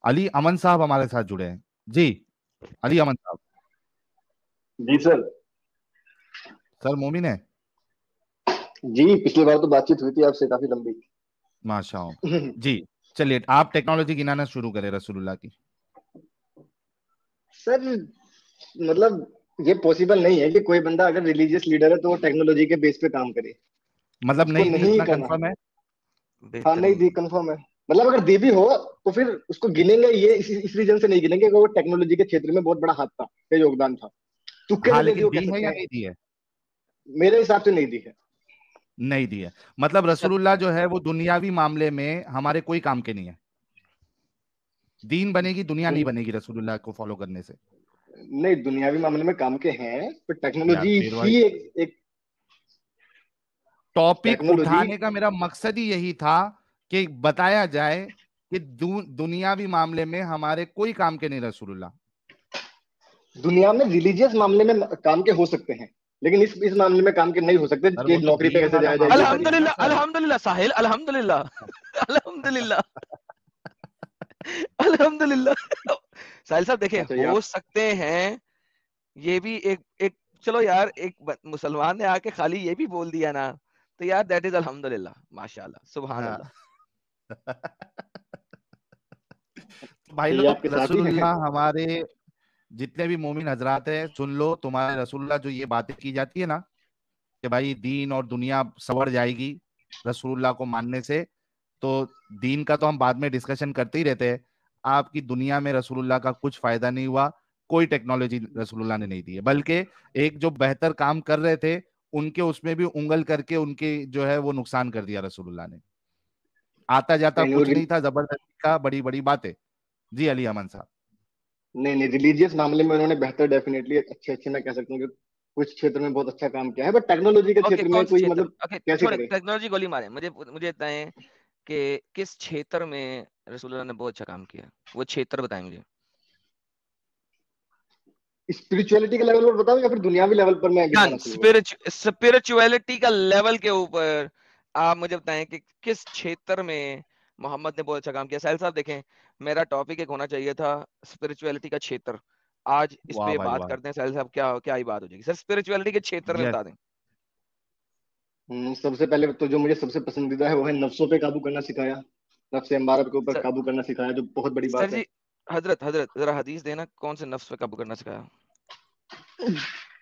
अली अमन साहब हमारे साथ जुड़े हैं। जी, अली अमन साहब। जी सर। सर मोमिन है। जी, पिछली बार तो बातचीत हुई थी आपसे काफी लंबी। माशाअल्लाह जी। चलिए आप टेक्नोलॉजी गिनाना शुरू करें रसूलुल्लाह की। सर मतलब ये पॉसिबल नहीं है कि कोई बंदा अगर रिलीजियस लीडर है तो वो टेक्नोलॉजी के बेस पे काम करे। मतलब उसको नहीं दी, नहीं ही इतना करना है। कंफर्म है। हाँ, नहीं दी, बेहतरीन। कंफर्म है। मतलब अगर दी भी हो तो फिर उसको गिनेंगे, ये इस रीजन से नहीं गिनेंगे कि वो टेक्नोलॉजी के क्षेत्र में बहुत बड़ा हाथ था या योगदान था। तुक्के हाँ में दे दी लेकिन वो कह दी है सकते या हैं। नहीं दी है? मेरे हिसाब से नहीं दी है। नहीं दी है। मतलब रसूलुल्लाह जो है वो दुनियावी मामले में हमारे कोई काम के नहीं है। दीन बनेगी, दुनिया नहीं बनेगी रसूलुल्लाह को फॉलो करने से। नहीं, दुनियावी मामले में काम के हैं पर यार टेक्नोलॉजी फिर भाई, ही एक टॉपिक टेक्नोलॉजी। उठाने का मेरा मकसद ही यही था कि बताया जाए कि दुनियावी मामले में हमारे कोई काम के नहीं रसूलुल्लाह। दुनिया में रिलीजियस मामले में काम के हो सकते हैं, लेकिन इस मामले में काम के नहीं हो सकते सर कि वो तो नौकरी पे दीन कैसे वाला जाया जाए, ये मामला सारी नहीं है ना चीजें। अल्हम्दुलिल्लाह, सर। अल्हम्दुलिल्लाह साहिल, अल्हम्दुलिल्लाह। अल्हम्दुलिल्लाह। अल्हम्दुलिल्लाह। साहिल साहब देखें, अच्छा, ये हो आप। सकते हैं ये भी एक एक चलो यार, एक मुसलमान ने आके खाली ये भी बोल दिया ना, तो यार दैट इज अल्हम्दुलिल्लाह, माशाल्लाह, सुभान हाँ। अल्लाह। भाई ये लोग आपके साथ ही हैं। रसूलुल्लाह हमारे जितने भी मोमिन हजरात हैं सुन लो, तुम्हारे रसूलुल्लाह जो ये बातें की जाती है ना कि भाई दीन और दुनिया संवर जाएगी रसूलुल्लाह को मानने से, तो दीन का तो हम बाद में डिस्कशन करते ही रहते हैं। आपकी दुनिया में रसूलुल्लाह का कुछ फायदा नहीं हुआ। कोई टेक्नोलॉजी रसूलुल्लाह ने नहीं दी है, बल्कि एक जो बेहतर काम कर रहे थे उनके उसमें भी उंगल करके उनके जो है वो नुकसान कर दिया रसूलुल्लाह ने। आता जाता नहीं, कुछ नहीं था, जबरदस्ती का बड़ी बड़ी बातें। जी अली अमन साहब। नहीं नहीं, रिलीजियस मामले में उन्होंने बेहतर, डेफिनेटली अच्छे अच्छे, मैं कह सकता हूँ कि कुछ क्षेत्र में बहुत अच्छा काम किया है, बट टेक्नोलॉजी के ओके, क्षेत्र में कौन से कोई क्षेत्र? मतलब ओके कैसे छोड़े, करे। टेक्नोलॉजी गोली मारे, मुझे मुझे बताएं कि किस क्षेत्र में रसूलुल्लाह ने बहुत अच्छा काम किया, वो क्षेत्र बताएं मुझे। स्पिरिचुअलिटी के लेवल पर बताऊं या फिर दुनियावी लेवल पर मैं डन। गिनवाना शुरू करूं। स्पिरिचुअलिटी का लेवल के ऊपर आप मुझे बताएं कि किस क्षेत्र में मोहम्मद ने बहुत अच्छा काम किया। साहिल साहब देखें, मेरा टॉपिक एक होना चाहिए था स्पिरिचुअलिटी का क्षेत्र। आज इस वाह पे भाई बात वाह। करते हैं साहिल साहब, क्या क्या ही बात हो जाएगी सर, स्पिरिचुअलिटी के क्षेत्र में यस। बता दें। सबसे पहले तो जो मुझे सबसे पसंदीदा है वो है नफ्सों पे काबू करना सिखाया। नफ्स अम्मारा के ऊपर सर, काबू करना सिखाया, जो बहुत बड़ी सर बात है। जी, हजरत हजरत जरा हदीस देना, कौन से नफ्स पे काबू करना सिखाया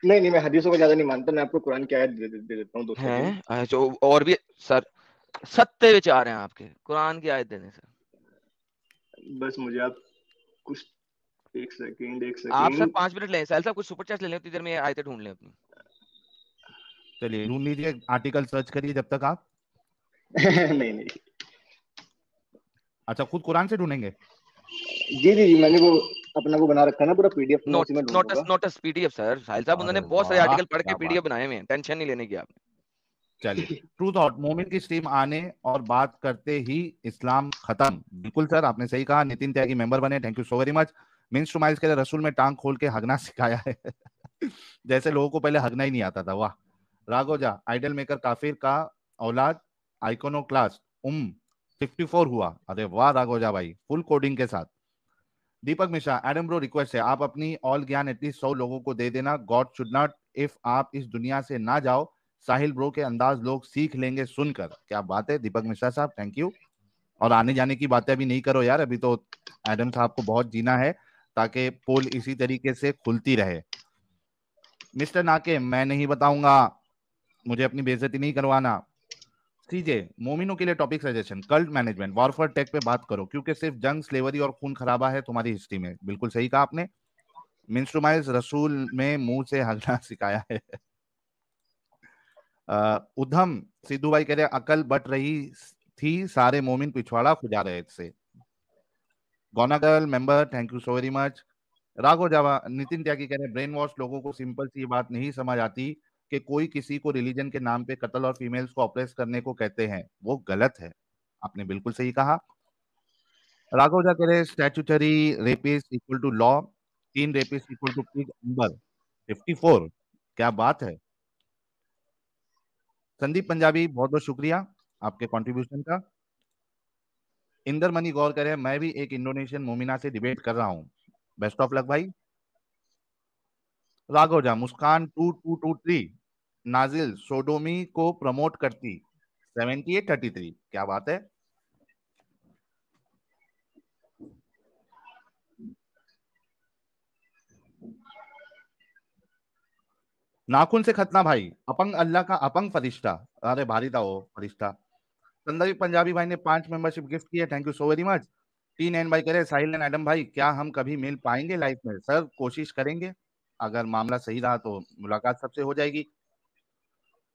नहीं नहीं, मैं हदीसों को ज्यादा नहीं मानता, मैं आपको कुरान की आयत दे देता हूँ, दो है? सेकंड। जो और भी सर सत्य विचार हैं आपके, कुरान की आयत देने से। बस मुझे आप कुछ, एक सेकंड एक आप सर सेकंड। 5 मिनट लें, साहिल साहब कुछ सुपर चैट ले लें, उतनी देर में ये आयतें ढूंढ लें अपनी। चलिए ढूंढ लीजिए, आर्टिकल सर्च करिए जब तक आप। नहीं नहीं। अच्छा खुद कुरान से ढूंढेंगे? जी जी जी, मैंने वो अपना वो बना रखा है ना पूरा पीडीएफ, मैं नोट उसी में नोटस ढूंढूंगा। नोटस पीडीएफ सर, साहिल साहब अरे उन्होंने बहुत सारे वाह आर्टिकल पढ़ के क्या बात पीडीएफ है। बनाए हुए हैं, टेंशन नहीं लेने की आप। चलिए, ट्रूथ और मोमिन की स्ट्रीम आने और बात करते ही इस्लाम खत्म। बिल्कुल सर, आपने सही कहा। नितिन त्यागी मेंबर बने, thank you so very much. Mince two miles के लिए रसूल में टांग खोल के हगना सिखाया है। जैसे लोगों को पहले हगना ही नहीं आता था। वाह। राघोजा, आइडल मेकर काफिर का औलाद, आइकोनो क्लास 54 हुआ। अरे वाह राघोजा भाई, फुल कोडिंग के साथ। दीपक मिश्रा, एडम ब्रो रिक्वेस्ट है आप अपनी ऑल ज्ञान एटलीस्ट 100 लोगों को दे देना। गॉड शुड नॉट, इफ आप इस दुनिया से ना जाओ, साहिल ब्रो के अंदाज लोग सीख लेंगे सुनकर। क्या बात है दीपक मिश्रा साहब, थैंक यू। और आने जाने की बातें अभी नहीं करो यार, अभी तो एडम साहब को बहुत जीना है ताकि पोल इसी तरीके से खुलती रहे। मिस्टर नाके, मैं नहीं बताऊंगा, मुझे अपनी बेइज्जती नहीं करवाना। सीजे, मोमिनों के लिए topic suggestion, cult management, warfare tech पे बात करो क्योंकि सिर्फ जंग, स्लेवरी और खून खराबा है तुम्हारी हिस्ट्री में। बिल्कुल सही कहा आपने। मिंस्ट्रोमाइज, रसूल में मुंह से हगना सिखाया है। उधम सिद्धू भाई कह रहे अकल बट रही थी, सारे मोमिन पिछवाड़ा खुजा रहे थे। गोनागल member, thank you so very much. राघो जावा, नितिन त्यागी कह रहे ब्रेन वॉश लोगों को सिंपल सी बात नहीं समझ आती कि कोई किसी को रिलीजन के नाम पे कत्ल और फीमेल्स को ऑप्रेस करने को कहते हैं, वो गलत है। आपने बिल्कुल सही कहा। राघव जा कह रहे statutory rapist equal to law, तीन rapist equal to pig number 54। क्या बात है। संदीप पंजाबी, बहुत बहुत शुक्रिया आपके कंट्रीब्यूशन का। इंदर मनी गौर करे, मैं भी एक इंडोनेशियन मोमिना से डिबेट कर रहा हूँ, बेस्ट ऑफ लक भाई। राघव झा, मुस्कान 2223, नाजिल सोडोमी को प्रमोट करती 7833, क्या बात है। नाखून से खतना भाई, अपंग अल्लाह का अपंग फरिश्ता, अरे भारी था वो फरिश्ता। संदीप पंजाबी भाई ने 5 मेंबरशिप गिफ्ट की है, thank you so very much. T N भाई कह रहे साहिल एंड एडम भाई क्या हम कभी मिल पाएंगे लाइफ में? सर कोशिश करेंगे, अगर मामला सही रहा तो मुलाकात सबसे हो जाएगी,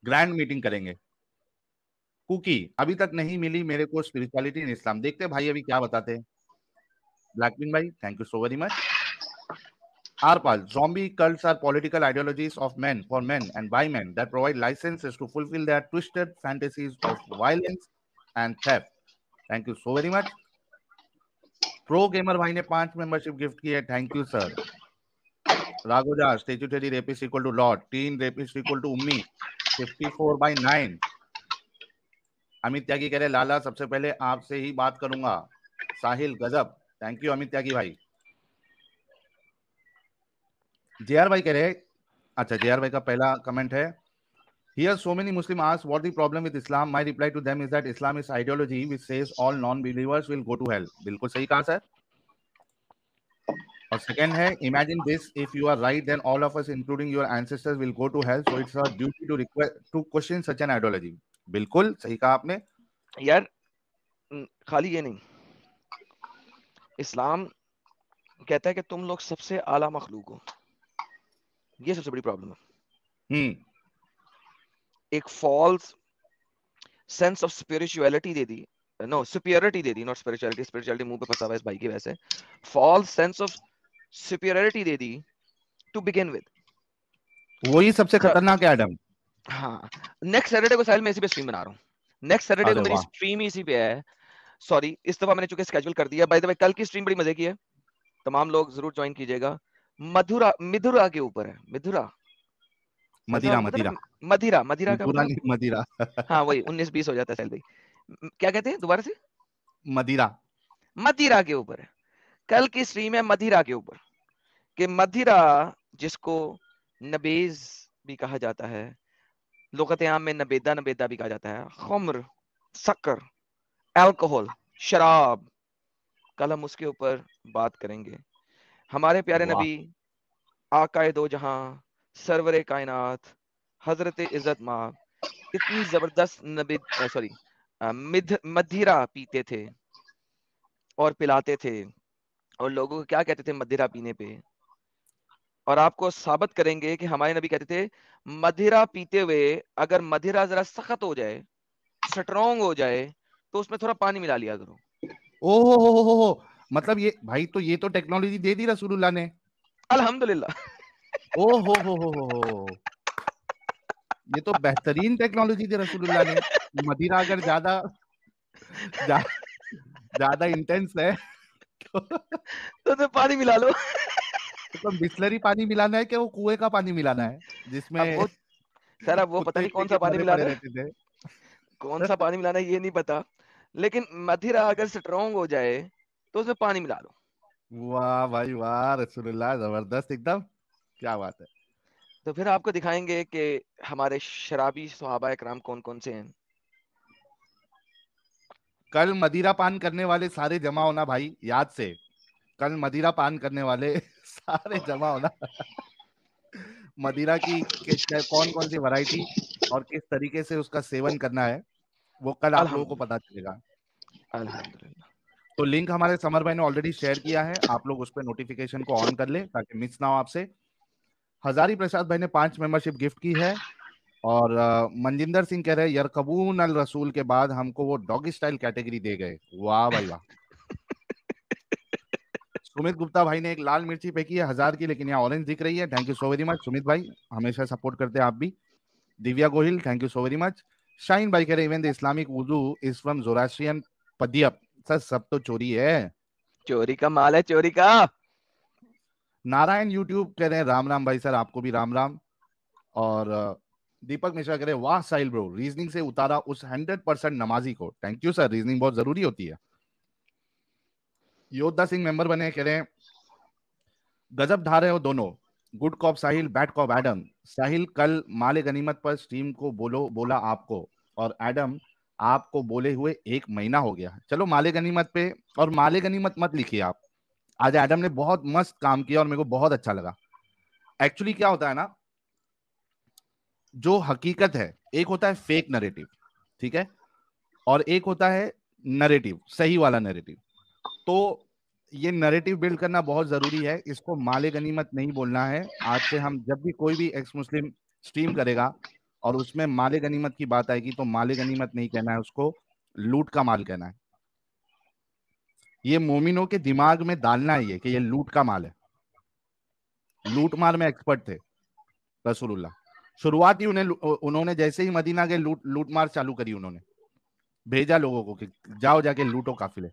ग्रैंड मीटिंग करेंगे। कुकी, अभी तक नहीं मिली मेरे को स्पिरिचुअलिटी इन इस्लाम, देखते भाई अभी क्या बताते हैं। ब्लैकपिन भाई thank you so very much. Arpal, zombie cults are political ideologies of men for men and by men that provide licenses to fulfill their twisted fantasies of violence and theft. Thank you so very much. Pro Gamer भाई ने 5 membership gift की है, thank you sir. राघोजा, statutory rapist equal to lord, teen rapist equal to उम्मी, 54/9। अमित त्यागी कह रहे लाला सबसे पहले आपसे ही बात करूंगा, साहिल गजब, थैंक यू अमित त्यागी भाई। जेआर भाई कह रहे, अच्छा जेआर भाई का पहला कमेंट है, here so many Muslims ask what the problem with Islam. My reply to them is that Islam is ideology which says all non-believers will go to hell. बिल्कुल सही कहा सर। और सेकंड है, imagine this, if you are right then all of us including your ancestors will go to hell, so it's our duty to request to question such an ideology. बिल्कुल सही कहा आपने यार। खाली ये नहीं, इस्लाम कहता है कि तुम लोग सबसे आला मखलूक हो, ये सबसे बड़ी प्रॉब्लम है। एक फॉल्स सेंस ऑफ स्पिरिचुअलिटी दे दी, नो सुपीरियरिटी दे दी, नॉट स्पिरिचुअलिटी, स्पिरिचुअलिटी मुंह पे फंसा हुआ है इस भाई की वैसे। फॉल्स सेंस ऑफ सुपीरियरिटी दे दी टू बिगिन विद, वही सबसे खतरनाक है एडम। हाँ, नेक्स्ट सैटरडे को साहिल मैं इसी पे स्ट्रीम बना रहा हूँ, नेक्स्ट सैटरडे को मेरी स्ट्रीम ही इसी पे है। सॉरी, इस दफा मैंने चूंकि स्केड्यूल कर दिया। बाय द वे कल की स्ट्रीम बड़ी मजे की है, तमाम लोग जरूर ज्वाइन कीजिएगा। मिधुरा के ऊपर है, मिधुरा मदिरा मदिरा मदिरा का पूरा नहीं, मदिरा हाँ वही 19-20 हो जाता है साहिल भाई। क्या कहते हैं दोबारा से? मदिरा के ऊपर है कल की स्ट्रीम, है मदिरा के ऊपर। कि मदिरा जिसको नबेज भी कहा जाता है, लुगत आम में नबेदा नबेदा भी कहा जाता है, खुम्र, शक्कर, अल्कोहल, शराब, कल हम उसके ऊपर बात करेंगे। हमारे प्यारे नबी आकाए दो जहां, सरवरे कायनात, हजरत इज्जत माँ इतनी जबरदस्त मदिरा पीते थे और पिलाते थे, और लोगों को क्या कहते थे मदिरा पीने पे। और आपको साबित करेंगे कि हमारे नबी कहते थे मदिरा पीते हुए अगर मदिरा जरा सख्त हो जाए, स्ट्रॉन्ग हो जाए, तो उसमें थोड़ा पानी मिला लिया करो। ओहो, मतलब ये भाई, तो ये तो टेक्नोलॉजी दे दी रसूलुल्लाह ने, अल्हम्दुलिल्लाह। ओहो, ये तो बेहतरीन टेक्नोलॉजी थी रसूलुल्लाह ने। मदिरा अगर ज्यादा इंटेंस है तो उसमें पानी मिला लो। तो बिस्लरी पानी मिलाना है कि वो कुएं का पानी मिलाना है जिसमें अब वो सर, अब वो पता नहीं कौन सा पानी मिलाना है, कौन सा पानी मिलाना है ये नहीं पता, लेकिन मदिरा अगर स्ट्रॉन्ग हो जाए तो उसमें पानी मिला लो। वाह भाई वाह, रसूलुल्लाह जबरदस्त एकदम, क्या बात है। तो फिर आपको दिखाएंगे कि हमारे शराबी सहाबा इकराम कौन कौन से हैं। कल मदिरा पान करने वाले सारे जमा होना भाई, याद से, कल मदिरा पान करने वाले सारे जमा होना मदिरा की कौन कौन सी वैरायटी और किस तरीके से उसका सेवन करना है वो कल आप लोगों को पता चलेगा। अल्हम्दुलिल्लाह। तो लिंक हमारे समर भाई ने ऑलरेडी शेयर किया है, आप लोग उस पर नोटिफिकेशन को ऑन कर ले ताकि मिस ना हो आपसे। हजारी प्रसाद भाई ने 5 मेंबरशिप गिफ्ट की है। और मनजिंदर सिंह कह रहे हैं यरकबून अल रसूल के बाद हमको वो डॉगी स्टाइल कैटेगरी दे गए, वाह भाई वाह। सुमित गुप्ता भाई ने एक लाल मिर्ची पे की है 1000 की, लेकिन यहाँ ऑरेंज दिख रही है, thank you so very much Sumit भाई, हमेशा सपोर्ट करते हैं आप भी। Divya Gohil thank you so very much. Shine भाई कह रहे इवन द इस्लामिक वुजू इज फ्रॉम जोरास्ट्रियन पदियप, सर सब तो चोरी है, चोरी का माल है, चोरी का। नारायण यूट्यूब कह रहे हैं राम राम भाई, सर आपको भी राम राम। और दीपक मिश्रा कह रहे वाह साहिल ब्रो, रीजनिंग से उतारा उस 100% नमाजी को, थैंक यू सर, रीजनिंग बहुत जरूरी होती है। योद्धा सिंह मेंबर बने, कह रहे हैं गजब ढा रहे हो दोनों, गुड कॉप साहिल, बैड कॉप एडम। साहिल कल माले गनीमत पर स्ट्रीम को बोला आपको, और एडम आपको बोले हुए 1 महीना हो गया। चलो माले गनीमत पे, और माले गनीमत मत लिखिए आप। आज एडम ने बहुत मस्त काम किया और मेरे को बहुत अच्छा लगा। एक्चुअली क्या होता है ना, जो हकीकत है, एक होता है फेक नरेटिव, ठीक है, और एक होता है नरेटिव, सही वाला नरेटिव। तो ये नरेटिव बिल्ड करना बहुत जरूरी है, इसको माले गनीमत नहीं बोलना है। आज से हम जब भी कोई भी एक्स मुस्लिम स्ट्रीम करेगा और उसमें माले गनीमत की बात आएगी तो माले गनीमत नहीं कहना है, उसको लूट का माल कहना है। ये मोमिनों के दिमाग में डालना है ये कि ये लूट का माल है। लूट मार में एक्सपर्ट थे रसूलुल्लाह। शुरुआत ही उन्होंने जैसे ही मदीना के लूट मार चालू करी, उन्होंने भेजा लोगों को कि जाओ जाके लूटो काफिले।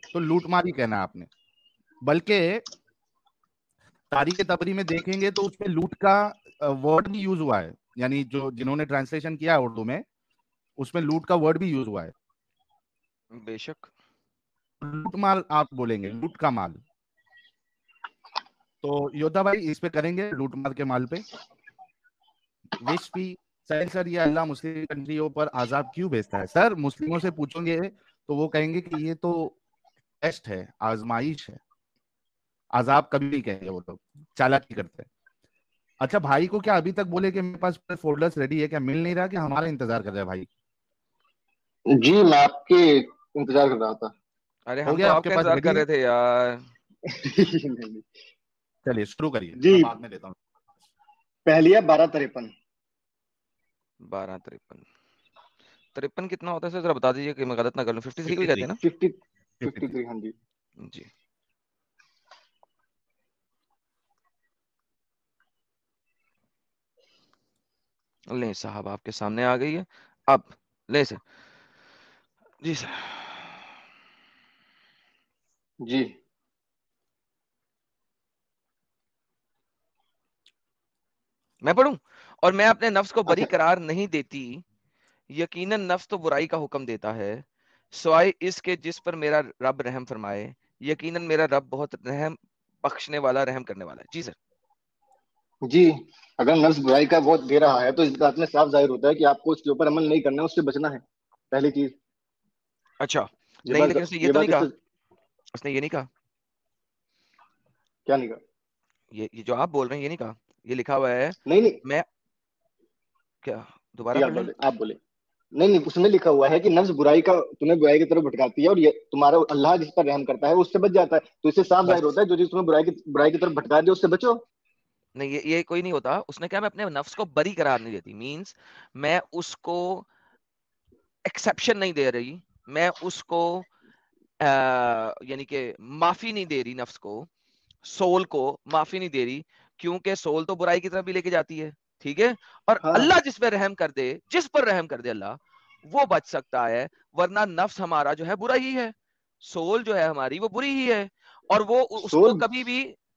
तो लूट मार ही कहना है आपने। बल्कि तारीख तबरी में देखेंगे तो उसमें लूट का वर्ड भी यूज हुआ है, यानी जो जिन्होंने ट्रांसलेशन किया है उर्दू में, उसमें लूट का वर्ड भी यूज हुआ है। बेशक लूट माल आप बोलेंगे, लूट का माल। तो योद्धा भाई इस पे करेंगे, लूट मार के माल पे। विश भी सर, सर ये अल्लाह मुस्लिम कंट्रियों पर आजाब क्यों भेजता है? सर मुस्लिमों से पूछोगे तो वो कहेंगे कि ये तो टेस्ट है, आजमाइश है, आजाब कभी नहीं कहेंगे वो लोग, चालाकी करते हैं। अच्छा भाई को क्या अभी तक बोले कि मेरे पास फोल्डर्स रेडी है, क्या मिल नहीं रहा कि हमारा इंतजार कर रहा है भाई? जी मैं आपके इंतजार कर रहा था। अरे हो हम तो गया आपके आपका पास इंतजार रेडी कर है? रहे थे यार। चलिए शुरू करिए, जी मैं बाद में देता हूँ। पहलिया 1253। 1253। 53 कितना होता है सर, जरा बता दीजिए कि मैं गलत ना कर लूं। 53 भी कहते 53, हैं ना? 53 हाँ जी। जी ले साहब आपके सामने आ गई है। अब ले सर। जी सर। जी मैं पढ़ूं? और मैं अपने नफ्स को बरी अच्छा करार नहीं देती, यकीनन नफ्स तो बुराई का हुक्म देता है, सिवाय इसके जिस पर मेरा रब रहम फरमाए, यकीनन मेरा रब बहुत रहम बख्शने वाला, रहम करने वाला है। जी सर। जी, अगर नफ्स बुराई का बहुत दे रहा है तो इस बात में साफ जाहिर होता है कि आपको उसके ऊपर अमल नहीं करना है, उससे बचना है, पहली चीज। अच्छा ये नहीं, बात लेकिन उसने ये ये तो नहीं बात कहा, इससे उसने ये नहीं कहा, क्या नहीं कहा? ये जो आप बोल रहे हैं ये नहीं कहा। ये लिखा हुआ है, नहीं नहीं, मैं क्या, दोबारा जी पढ़ लें? आप बोले। नहीं नहीं, उसमें लिखा हुआ है कि नफ्स बुराई का तुम्हें बुराई की तरफ भटकाती है और ये तुम्हारा अल्लाह जिस पर रहम करता है वो उससे बच जाता है। तो इससे साफ जाहिर बस होता है जो चीज तुम्हें बुराई की तरफ भटका दे उससे बचो। नहीं, ये कोई नहीं होता। उसने क्या, मैं अपने नफ्स को बरी करार नहीं देती, मींस मैं उसको एक्सेप्शन नहीं दे रही, मैं उसको यानी कि माफी नहीं दे रही, नफ्स को, सोल को माफी नहीं दे रही, क्योंकि सोल तो बुराई की तरफ भी लेके जाती है, ठीक है। और हाँ, अल्लाह जिस पर रहम कर दे, जिस पर रहम कर दे अल्लाह, वो बच सकता है। वरना नफ्स हमारा जो है बुरा ही है, सोल जो है हमारी वो बुरी ही है। और वो सोल।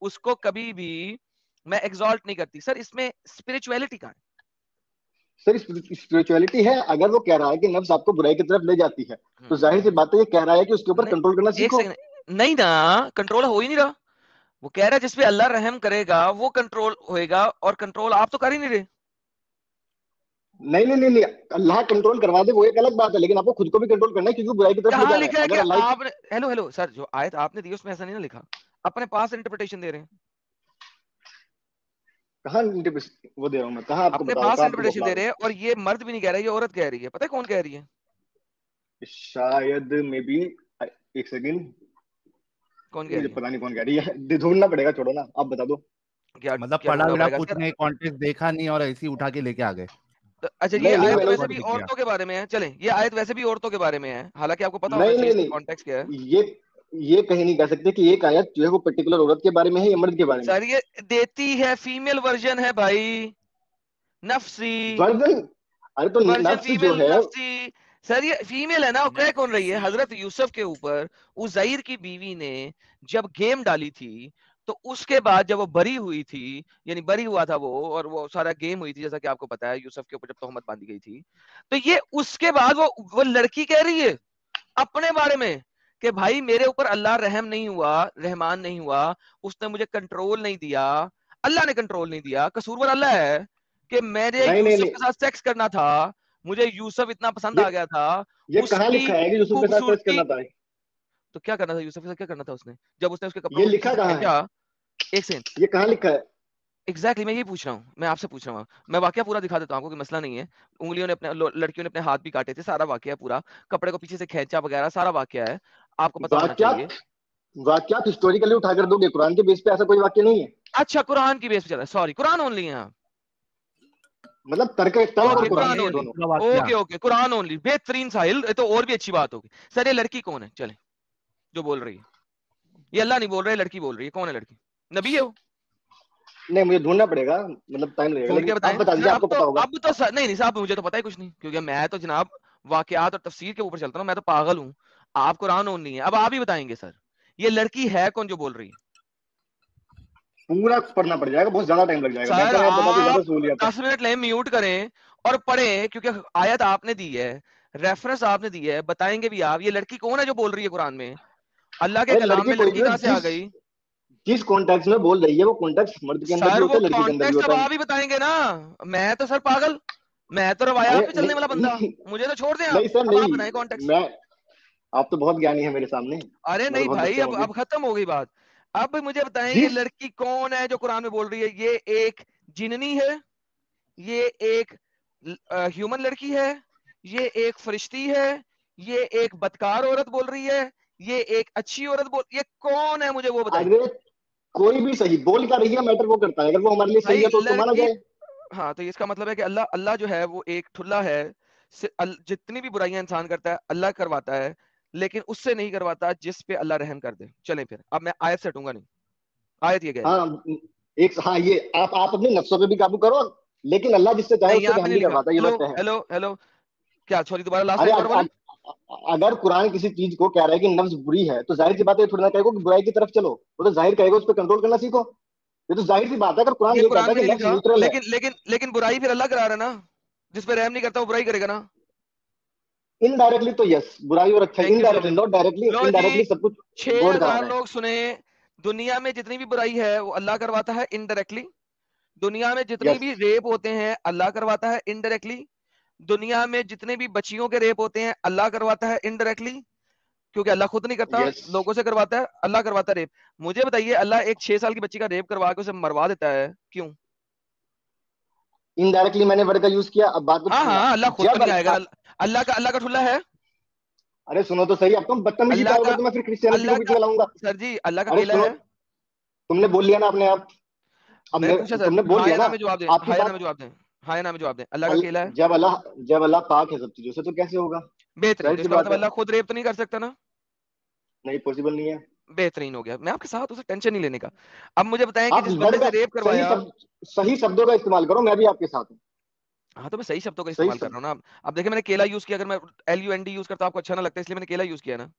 उसको कभी भी मैं एग्जॉल्ट नहीं करती। सर इसमें स्पिरिचुअलिटी का है। सर स्पिरिचुअलिटी है, अगर वो कह रहा है कि नफ्स आपको बुराई की तरफ ले जाती है तो जाहिर सी बात है ये कह रहा है कि उसके ऊपर नहीं, कंट्रोल करना एक सीखो। सेकंड, नहीं ना, कंट्रोल हो ही नहीं रहा। वो कह रहा है जिसपे अल्लाह रहम करेगा वो कंट्रोल होएगा, और कंट्रोल आप तो कर ही नहीं रहे। नहीं नहीं नहीं नहीं, अल्लाह कंट्रोल करवा दे वो एक अलग बात है, लेकिन आपको खुद को भी कंट्रोल करना है क्योंकि वो बुराई की तरफ ले कहाँ जा रहा लिखा है। है कि अगर अल्लाह आपने, हेलो हेलो सर, जो आयत आपने दी उसमें ऐसा नहीं ना लिखा, अपने पास इंटरप्रिटेशन दे रहे हैं, कहाँ वो दे रहा हूँ मैं, कहाँ आपको अपने बताओ, पास कहाँ आपको इंटरप्रिटेशन बतला दे रहा रहे हैं। और ये मर्द भी नहीं कह रहा है, ये औरत कह रही है। पता है कौन कह रही है? हूँ? शायद मे बी, एक सेकंड, कौन कह मुझे रही है? पता नहीं कौन कह रही है, ढूंढना पड़ेगा, छोड़ो ना, आप बता दो। क्या मतलब क्या पढ़ा ढूंढना वढ़ा पड़ेगा कुछ सर? नहीं, कॉन्टेक्स्ट देखा नहीं और ऐसे ही उठा के लेके आ गए। तो अच्छा, ये नहीं नहीं आयत फटाफट वैसे वर्ड भी दिख गया। औरतों के बारे में है। चलें, ये आयत वैसे भी औरतों के बारे में है, हालांकि आपको पता होना नहीं चाहिए नहीं इसका कॉन्टेक्स्ट क्या है। नहीं, ये कहीं नहीं कह सकते कि एक आयत जो है वो पर्टिकुलर औरत के बारे में है या मर्द के बारे में है। सर ये देती है, फीमेल वर्जन है भाई, नफसी वर्जन, अरे तो वर्जन, नफ्स जो फीमेल है, नफसी। सर ये फीमेल है ना, वो कह कौन रही है? नफसी। हजरत यूसुफ के ऊपर उजैर की बीवी ने जब गेम डाली थी, तो उसके बाद जब वो बरी हुई थी, यानी बरी हुआ था वो, और वो सारा गेम हुई थी, जैसा कि आपको पता है, यूसुफ के ऊपर जब तोहमत बांधी गई थी, तो ये उसके बाद वो लड़की कह रही है अपने बारे में कि भाई मेरे ऊपर अल्लाह रहम नहीं हुआ, रहमान नहीं हुआ, उसने मुझे कंट्रोल नहीं दिया, अल्लाह ने कंट्रोल नहीं दिया, कसूरवार अल्लाह है कि मेरे नहीं नहीं यूसुफ नहीं, के साथ सेक्स करना था, मुझे यूसुफ इतना पसंद ये आ गया था, ये कहाँ उसकी लिखा है कि यूसुफ के साथ सर्च खूबसूरती। करना था? तो क्या करना था यूसुफ के साथ, क्या करना था उसने जब उसने उसके कपड़ों ये को पीछे लिखा से कहाँ है? खींचा? एक सेकंड, ये कहाँ लिखा है? एग्जैक्टली मैं यही पूछ रहा हूँ, मैं आपसे पूछ रहा हूँ, मैं वाकया पूरा दिखा देता हूँ आपको कि मसला नहीं है। उंगलियों ने अपने लड़कियों ने अपने हाथ भी काटे थे, सारा वाकया पूरा, कपड़े को पीछे से खींचा वगैरह सारा वाकया है, आपको पता होना चाहिए। वाक्यात, वाक्यात हिस्टोरिकली उठाकर दोगे, कुरान के बेस पे ऐसा कोई वाक्य नहीं है। अच्छा कुरान की बेस पे चल रहा है, सॉरी कुरान ओनली है आप। मतलब तर्क तर्क और ओके कुरान कुरान कुरान नहीं, ओनली, दोनों। दूसरा वाक्या। ओके ओके कुरान ओनली, बेहतरीन साहिल, ये तो और भी अच्छी बात होगी। सर ये लड़की कौन है, चले जो बोल रही है, ये अल्लाह नहीं बोल रहे, लड़की बोल रही है, कौन है लड़की? नबी है वो? नहीं, मुझे ढूंढना पड़ेगा, मतलब टाइम लगेगा, ढूंढ के लेकिन आप बताएं बता सर। दीजिए, आपको पता होगा। नहीं नहीं साहब, मुझे तो पता ही कुछ नहीं, क्योंकि मैं तो जनाब वाकयात और तफसीर के ऊपर चलता हूँ, मैं तो पागल हूँ। आप कुरान ओन नहीं है, अब आप ही बताएंगे सर, ये लड़की है कौन जो बोल रही है? पूरा पढ़ना पड़ जाएगा, बहुत ज्यादा टाइम लग जाएगा, सर बेहतर है आप बता दो, ज्यादा आप सहूलियत है। 10 मिनट लें, म्यूट करें और पढ़ें, क्योंकि आयत आपने दी है, रेफरेंस आपने दी है, बताएंगे भी आप, ये लड़की कौन है जो बोल रही है कुरान में? अल्लाह के अरे कलाम लड़की में कोई लड़की भी हो, कहां से आ गई? जिस कॉन्टेक्स्ट में बोल रही है, वो कॉन्टेक्स्ट मर्द के अंदर भी सर होता वो है, लड़की के अंदर भी कॉन्टेक्स्ट अब होता है। आप ही बताएंगे ना, मैं तो सर पागल, मैं तो अरे रवायात पे चलने वाला नहीं बंदा, नहीं, मुझे तो छोड़ दें आप, नहीं सर अब आप नहीं, बनाए कॉन्टेक्स्ट। मैं, आप तो बहुत ज्ञानी है मेरे सामने, अरे मैं तो नहीं बहुत भाई, बच्चे अब होंगे। खत्म हो गई बात। अब मुझे बताएं ये जिस लड़की कौन है जो कुरान में बोल रही है? ये एक जिन्नी है, ये एक ह्यूमन लड़की है, ये एक फरिश्ती है, ये एक बदकार औरत बोल रही है, ये एक अच्छी औरत बोल, ये कौन है मुझे वो बताएं। अरे कोई भी सही बोल क्या रही है, मैटर वो करता है, अगर वो हमारे लिए सही भाई है तो उसको माना लड़की, जाए। हाँ तो इसका मतलब है कि अल्लाह अल्लाह जो है वो एक ठुल्ला है, जितनी भी बुराइयां इंसान करता है अल्लाह करवाता है, लेकिन उससे नहीं करवाता जिस पे अल्लाह रहम कर दे। चलें फिर, अब मैं आयत से हटूंगा नहीं, आयत ये कह रही है। हाँ, एक हाँ, ये आप अपने नफ्सों पे भी काबू करो, लेकिन अल्लाह जिससे चाहे नहीं उससे यहाँ पे रहम नहीं भी लिखा, करवाता है, ये हेलो बात तय है। हेलो हेलो, क्या सॉरी दोबारा लास्ट अरे लाइन दोबारा बोले। अगर कुरान किसी चीज को कह रहा है कि नफ्स बुरी है, तो जाहिर सी बात है, ये थोड़ी ना कहेगा कि बुराई की तरफ चलो, वो तो जाहिर कहेगा उस पर कंट्रोल करना सीखो। ये तो जाहिर सी बात है, अगर कुरान ये ये कहता कुरान है में कि नहीं नफ्स लिखा, न्यूट्रल है। लेकिन बुराई फिर अल्लाह करा रहा है ना, जिस पे रहम नहीं करता वो बुराई करेगा ना। इनडायरेक्टली तो यस, बुराई और अच्छाई, thank you so indirectly, much. Not directly, लो जी, इनडायरेक्टली सब कुछ छह गॉड करा हजार रहे हैं। लोग सुने, दुनिया में जितनी भी बुराई है वो अल्लाह करवाता है इनडायरेक्टली, दुनिया में जितनी यस भी रेप होते हैं अल्लाह करवाता है इनडायरेक्टली, दुनिया में जितने भी बच्चियों के रेप होते हैं अल्लाह करवाता है इनडायरेक्टली, क्योंकि अल्लाह खुद नहीं करता, यस, लोगों से करवाता है, अल्लाह करवाता है रेप। मुझे बताइए अल्लाह एक 6 साल की बच्ची का रेप करवा के उसे मरवा देता है, क्यों? इनडायरेक्टली मैंने वर्ड का यूज किया, अब बात को हाँ सुनना। हाँ, अल्लाह खुद तो जब नहीं आएगा, अल्लाह का ठुल्ला है, अरे सुनो तो सही, अब तुम बदतमीजी अल्लाह करोगे का तो मैं फिर क्रिश्चियनिटी को अल्लाह भी का चलाऊंगा। सर जी अल्लाह का अरे केला सुनो, है। तुमने बोल लिया ना अपने आप, अब मैंने पूछा सर, तुमने बोल हाँ लिया या ना, ना में जवाब दें, आपकी हाँ या ना में बात। जवाब दें, हाँ या ना में जवाब दें, अल्लाह का अल, केला है। जब अल्लाह जब अल्लाह पाक है सब चीजों से, तो कैसे होगा? बेहतरीन, जाहिर तो सी इसका बात मतलब है, अल्लाह खुद रेप तो नहीं कर सकता ना। नहीं पॉसिबल नहीं है। बेहतरीन हो गया, मैं आपके साथ, उसे टेंशन नहीं लेने का। अब मुझे बताएं कि आप जिस वर्ड बंदे का से रेप सही करवाया, शब्द, सही शब्दों का इस्तेमाल करो, मैं भी आपके साथ हूँ। हाँ तो मैं सही शब्दों का सही इस्तेमाल कर शब्द, रहा हूँ ना। अब देखिए मैंने केला यूज किया, अगर मैं LUND यूज करता आपको अच्छा ना लगता, इसलिए मैंने केला यूज किया ना,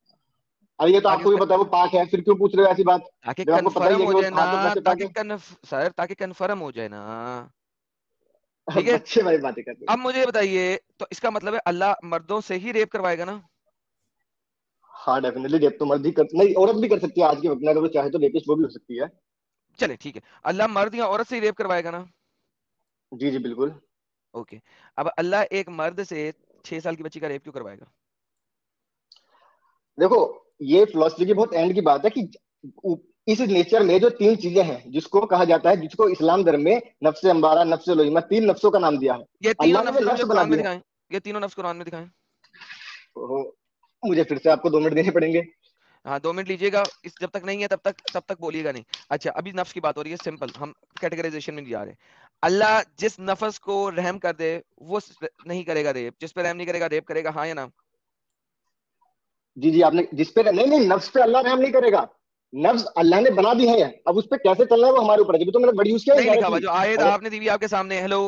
अरे ये तो ताकि आपको भी उसमें पता है वो पाक है, फिर क्यों पूछ रहे हो ऐसी बात, ताकि जब आपको पता ही कंफर्म है हो कि वो जाए ना, हाथों कैसे पाक ताकि है। सर ताकि कंफर्म हो जाए ना, ठीक है। बच्चे भाई बातें करते हैं। अब मुझे बताइए, तो इसका मतलब है अल्लाह मर्दों से ही रेप करवाएगा ना? हाँ डेफिनेटली, रेप तो मर्द ही कर, नहीं औरत भी कर सकती है आज के वक्त में, अगर वो चाहे तो रेपिस्ट वो भी हो सकती है। चले ठीक है, अल्लाह मर्द या औरत से ही रेप करवाएगा ना? जी जी बिल्कुल। ओके, अब अल्लाह एक मर्द से 6 साल की बच्ची का रेप क्यों करवाएगा? देखो, ये फिलोसफी की बहुत एंड की बात है कि उ- इस नेचर में जो तीन चीजें हैं, जिसको कहा जाता है, जिसको इस्लाम धर्म में नफ्स अम्मारा, नफ्स लोइमा, तीन नफ्सों का नाम दिया है। ये तीनों अल्लाह ने नफ्स जो मुझे नफ्स बना कुरान में दिए हैं, दिखाएं, ये तीनों नफ्स कुरान में दिखाएं। तो मुझे फिर से आपको 2 मिनट देने पड़ेंगे। हाँ 2 मिनट लीजिएगा, इस जब तक नहीं है तब तक बोलिएगा नहीं। अच्छा अभी नफ्स की बात हो रही है, सिंपल, हम कैटेगराइजेशन में नहीं जा रहे। अल्लाह जिस नफ्स को रहम कर दे वो नहीं करेगा रेप, जिस पे रहम नहीं करेगा रेप करेगा, हाँ या ना? जी जी, आपने जिस पे, नहीं नहीं, नफ्स पे अल्लाह रहम नहीं करेगा, नफ्स अल्लाह ने बना दी है, अब उस पे कैसे चलना है वो हमारे ऊपर है, जब तो मैंने वर्ड यूज किया नहीं लिखा हुआ इनडायरेक्टली। जो आयत अगर आपने दी हुई है आपके सामने, हेलो,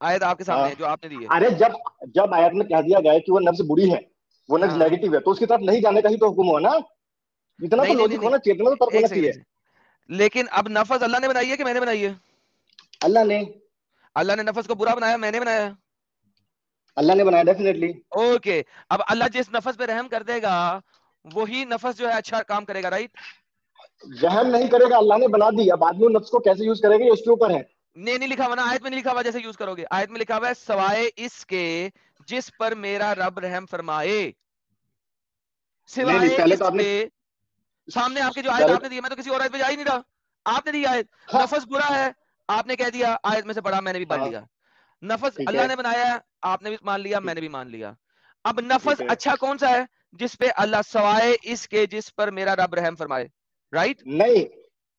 आयत आपके सामने हाँ, है जो आपने दी है। अरे जब जब आयत में कह दिया गया है कि वो नफ्स बुरी है, वो नफ्स हाँ नेगेटिव है, तो उसकी तरफ नहीं जाने का ही तो हुक्म हुआ ना। इतना तो नहीं नहीं नहीं लॉजिक नहीं, होना, चेतना तो तर्क एक होना सेकंड एक चाहिए। सेकंड, लेकिन अब नफस अल्लाह ने बनाई है कि मैंने बनाई है? अल्लाह ने, अल्लाह ने नफस को बुरा बनाया, मैंने बनाया? अल्लाह ने बनाया डेफिनेटली। ओके, अब अल्लाह जिस नफस पे रहम कर देगा वही नफस जो है अच्छा काम करेगा, राइट? रहम नहीं करेगा, अल्लाह ने बना दी, अब आदमी नफ्स को कैसे यूज करेगा ये उसके ऊपर है। नहीं लिखा हुआ ना, आयत में नहीं लिखा हुआ जैसे यूज करोगे। आयत में लिखा हुआ है सवाए इसके जिस पर मेरा रब रहम फरमाए, नहीं नहीं, सिवाय पहले तो आपने, इसके। सामने आपके जो आयत पहले आपने दी, मैं तो किसी और आयत पे जा ही नहीं रहा, आपने दी आयत। हाँ नफस बुरा है, आपने कह दिया, आयत में से पढ़ा, मैंने भी पढ़ हाँ, लिया। नफस ठीक है, अल्लाह ने बनाया है, आपने भी मान लिया, ठीक, मैंने भी मान लिया। अब नफस ठीक है। अच्छा कौन सा है? जिस पे अल्लाह, सवाए इसके जिस पर मेरा रब रहम फरमाए, राइट? नहीं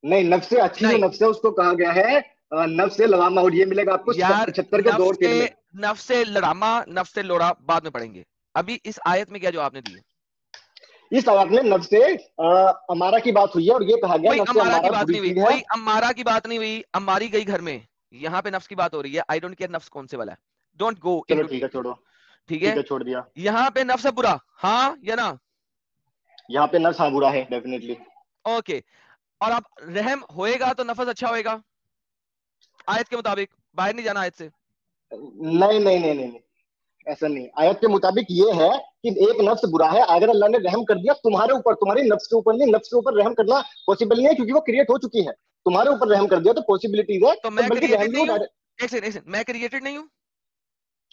नहीं, नफ्स से अच्छी जो नहीं नफ्स है उसको कहा गया है नफ्स से लवामा, और ये मिलेगा आपको यार, 75 के 2 और 3 में। नफ्स से लड़ामा, नफ्स से लोड़ा बाद में पढ़ेंगे। अभी इस आयत में क्या जो आपने दी है, इस आयत में नफ्स से अमारा की बात हुई है, और ये कहा गया कोई नफ्स से अम्मारा की अमारा बात बुरी नहीं हुई, चीज है। कोई अम्मारा की बात नहीं हुई, अम्मारी गई घर में। यहाँ पे नफ्स की बात हो रही है। आई डोंट केयर नफ्स कौन से वाला है, डोंट गो चलो इनटू ठीक है, डिटेल। छोड़ो, ठीक ठीक है, है, छोड़ दिया। यहाँ पे नफ्स है बुरा, हाँ या ना? यहाँ पे नफ्स हाँ बुरा है, डेफिनेटली। ओके, और अब रहम होएगा तो नफस अच्छा होएगा, आयत के मुताबिक। बाहर नहीं जाना आयत से। नहीं नहीं नहीं नहीं नहीं, ऐसा नहीं, आयत के मुताबिक ये है कि एक नफ्स बुरा है, अगर अल्लाह ने रहम कर दिया तुम्हारे ऊपर, तुम्हारी नफ्स के ऊपर नहीं, नफ्स के ऊपर रहम करना पॉसिबल नहीं है क्योंकि वो क्रिएट हो चुकी है। तुम्हारे ऊपर रहम कर दिया तो पॉसिबिलिटीज है, तो तो मैं बल्कि रहम क्रिएटेड भी वो नहीं हूँ? direct- एक सेकंड, मैं क्रिएटेड नहीं हूँ?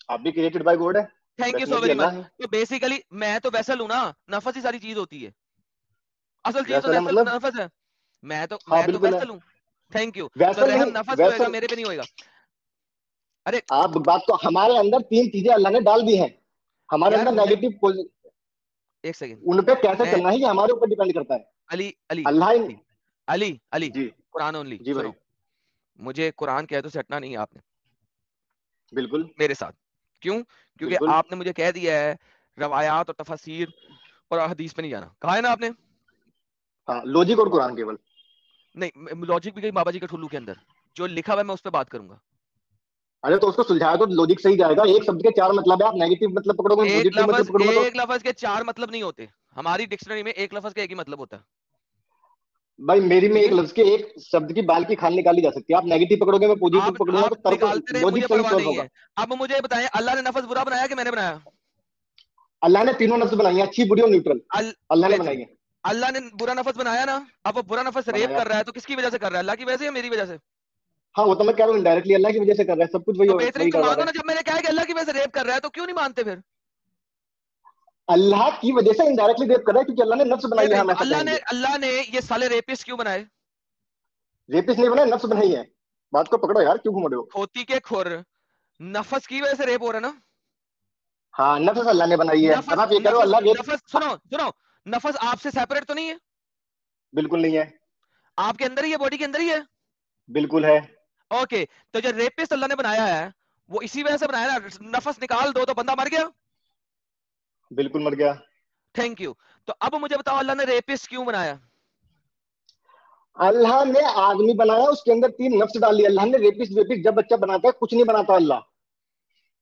आप भी क्रिएटेड बाय गॉड है, thank you so definitely very much. Allah है। तो बेसिकली मैं तो वैसल हूं ना, नफस ही सारी चीज होती है, असल चीज तो वैसा है मतलब, नफस है। हाँ मैं तो बिल्कुल है, वैसल हूँ। Thank you. तो वैसा नहीं, रहम नफस पे होएगा, वैसा, मेरे पे नहीं होएगा। अरे आप बात तो, हमारे अंदर 3 चीजें अल्लाह ने डाल दी हैं, हमारे यार अंदर मैं, नेगेटिव, एक सेकंड, उन पे कैसे मैं, चलना है ये हमारे ऊपर डिपेंड करता है। अली अली अल्लाह अली अली अली, जी, कुरान ओनली जी भाई, सुनो। मुझे कुरान कह तो सटना नहीं है आपने बिल्कुल, मेरे साथ। क्यों? क्योंकि बिल्कुल, आपने मुझे कह दिया है रवायात और तफसीर और हदीस पे नहीं जाना, कहा है ना आपने? हाँ, लॉजिक और कुरान केवल। नहीं, लॉजिक भी गई बाबा जी के ठुल्लू के अंदर, जो लिखा हुआ है मैं उस पर बात करूंगा। अरे तो उसको सुलझाया तो लॉजिक सही जाएगा, एक शब्द के 4 मतलब है, आप नेगेटिव मतलब पकड़ोगे, मैं पॉजिटिव मतलब पकड़ूंगा तो। एक लफ्ज के चार मतलब नहीं होते, हमारी डिक्शनरी में एक लफ्ज का एक ही मतलब होता है। भाई मेरी में ठीक एक है, लफ्ज के एक शब्द की बाल की खाल निकाली जा सकती है, आप नेगेटिव पकड़ोगे मैं पॉजिटिव पकड़ूंगा, आप तो तर्क, निकालते रहे, मुझे लॉजिक सही परवाह सॉल्व नहीं होगा। है। अब मुझे बताएं, अल्लाह ने नफस बुरा बनाया कि मैंने बनाया? अल्लाह ने तीनों नफ्स बनाई है, अच्छी बुरी और न्यूट्रल, अल, अल्लाह ने वेट, बनाई है, अल्लाह ने बुरा नफस बनाया ना। अब वो बुरा नफस रेप बनाया। कर रहा है तो किसकी वजह से कर रहा है? अल्लाह की वजह से या मेरी वजह से? हाँ वो तो मैं कह रहा हूँ, इनडायरेक्टली अल्लाह की वजह से कर रहा है, सब कुछ वही तो बेहतरीन, वही तो करवा मानो रहा ना, है। जब मैंने कहा है कि अल्लाह की वजह से रेप कर रहा है तो क्यों नहीं मानते फिर? अल्लाह की वजह से इनडायरेक्टली रेप कर रहा है क्योंकि अल्लाह ने नफ्स बनाई है, बेहतरीन, हम तो ऐसा कहेंगे। अल्लाह ने ये साले रेपिस्ट क्यों बनाए? रेपिस नहीं बनाए, नफ्स बनाई है, बात को पकड़ो यार, क्यों घूम रहे हो। खोती के खुर, नफस की वजह से रेप हो रहा है ना? हाँ, नफ्स अल्लाह ने बनाई है, अब नफस आप ये कह रहे हो नफस अल्लाह रेप। नफस सुनो सुनो, नफस आपसे सेपरेट तो नहीं है? बिल्कुल नहीं है, आपके अंदर ही है, बॉडी के अंदर ही है। बिल्कुल है, ओके, तो जो रेपिस्ट अल्लाह ने बनाया है वो इसी वजह से बनाया ना, नफस निकाल दो तो बंदा मर गया। बिल्कुल मर गया। Thank you. तो अब मुझे बताओ, अल्लाह ने रेपिस्ट क्यों बनाया? अल्लाह ने आदमी बनाया, उसके अंदर 3 नफ्स डाली, अल्लाह ने रेपिस वेपिस जब बच्चा बनाता है कुछ नहीं बनाता अल्लाह,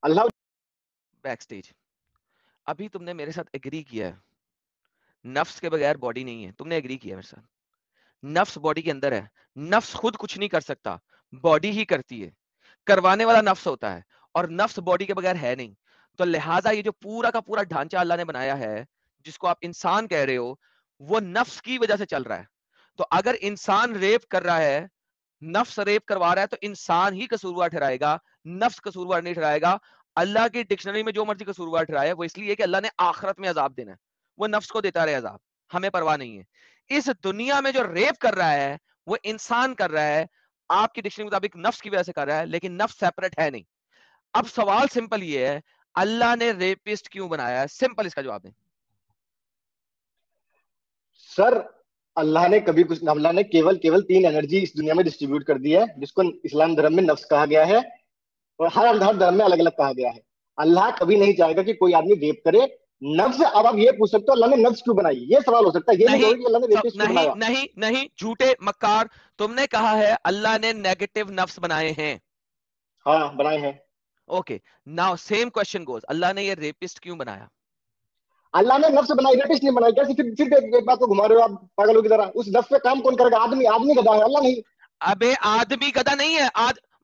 अल्लाह। बैक स्टेज, अभी तुमने मेरे साथ एग्री किया है नफ्स के बगैर बॉडी नहीं है, तुमने एग्री किया मेरे साथ, नफ्स बॉडी के अंदर है। नफ्स खुद कुछ नहीं कर सकता, बॉडी ही करती है, करवाने वाला नफ्स होता है, और नफ्स बॉडी के बगैर है नहीं। तो लिहाजा ये जो पूरा का पूरा ढांचा अल्लाह ने बनाया है, जिसको आप इंसान कह रहे हो, वो नफ्स की वजह से चल रहा है। तो अगर इंसान रेप कर रहा है, नफ्स रेप करवा रहा है, तो इंसान ही कसूरवार ठहराएगा, नफ्स कसूरवार नहीं ठहराएगा। अल्लाह की डिक्शनरी में जो मर्जी कसूरवार ठहराए, वो इसलिए कि अल्लाह ने आखिरत में अजाब देना है, वो नफ्स को देता रहे अजाब, हमें परवाह नहीं है। इस दुनिया में जो रेप कर रहा है वो इंसान कर रहा है, आपकी डिक्शनरी के मुताबिक नफ्स की वजह से कर रहा है, लेकिन नफ्स सेपरेट है नहीं। अब सवाल सिंपल ये है, अल्लाह ने रेपिस्ट क्यों बनाया है? सिंपल इसका जवाब दें। सर, अल्लाह ने कभी कुछ, अल्लाह ने केवल केवल 3 एनर्जी इस दुनिया में डिस्ट्रीब्यूट कर दी है, जिसको इस्लाम धर्म में नफ्स कहा गया है, और हर धर्म में अलग अलग कहा गया है। अल्लाह कभी नहीं चाहेगा कि कोई आदमी रेप करे। नफ्स, अब आप ये पूछ सकते हो अल्लाह ने नफ्स क्यों बनाई, ये सवाल हो सकता है, ये नहीं नहीं कहोगे कि अल्लाह ने रेपिस्ट क्यों नहीं बनाया। नहीं नहीं, झूठे मक्कार, तुमने कहा है अल्लाह ने नेगेटिव नफ्स बनाए हैं। हाँ बनाए हैं। Okay, now same question goes, Allah ने ये रेपिस्ट क्यों बनाया? अल्लाह ने नफ्स बनाई, रेपिस्ट नहीं बनाई, कैसे फिर एक बात को घुमा रहे हो आप पागलों की तरह, उस नफ्स पे काम कौन करेगा, आदमी, आदमी गधा है, अल्लाह नहीं। अबे आदमी गधा नहीं है,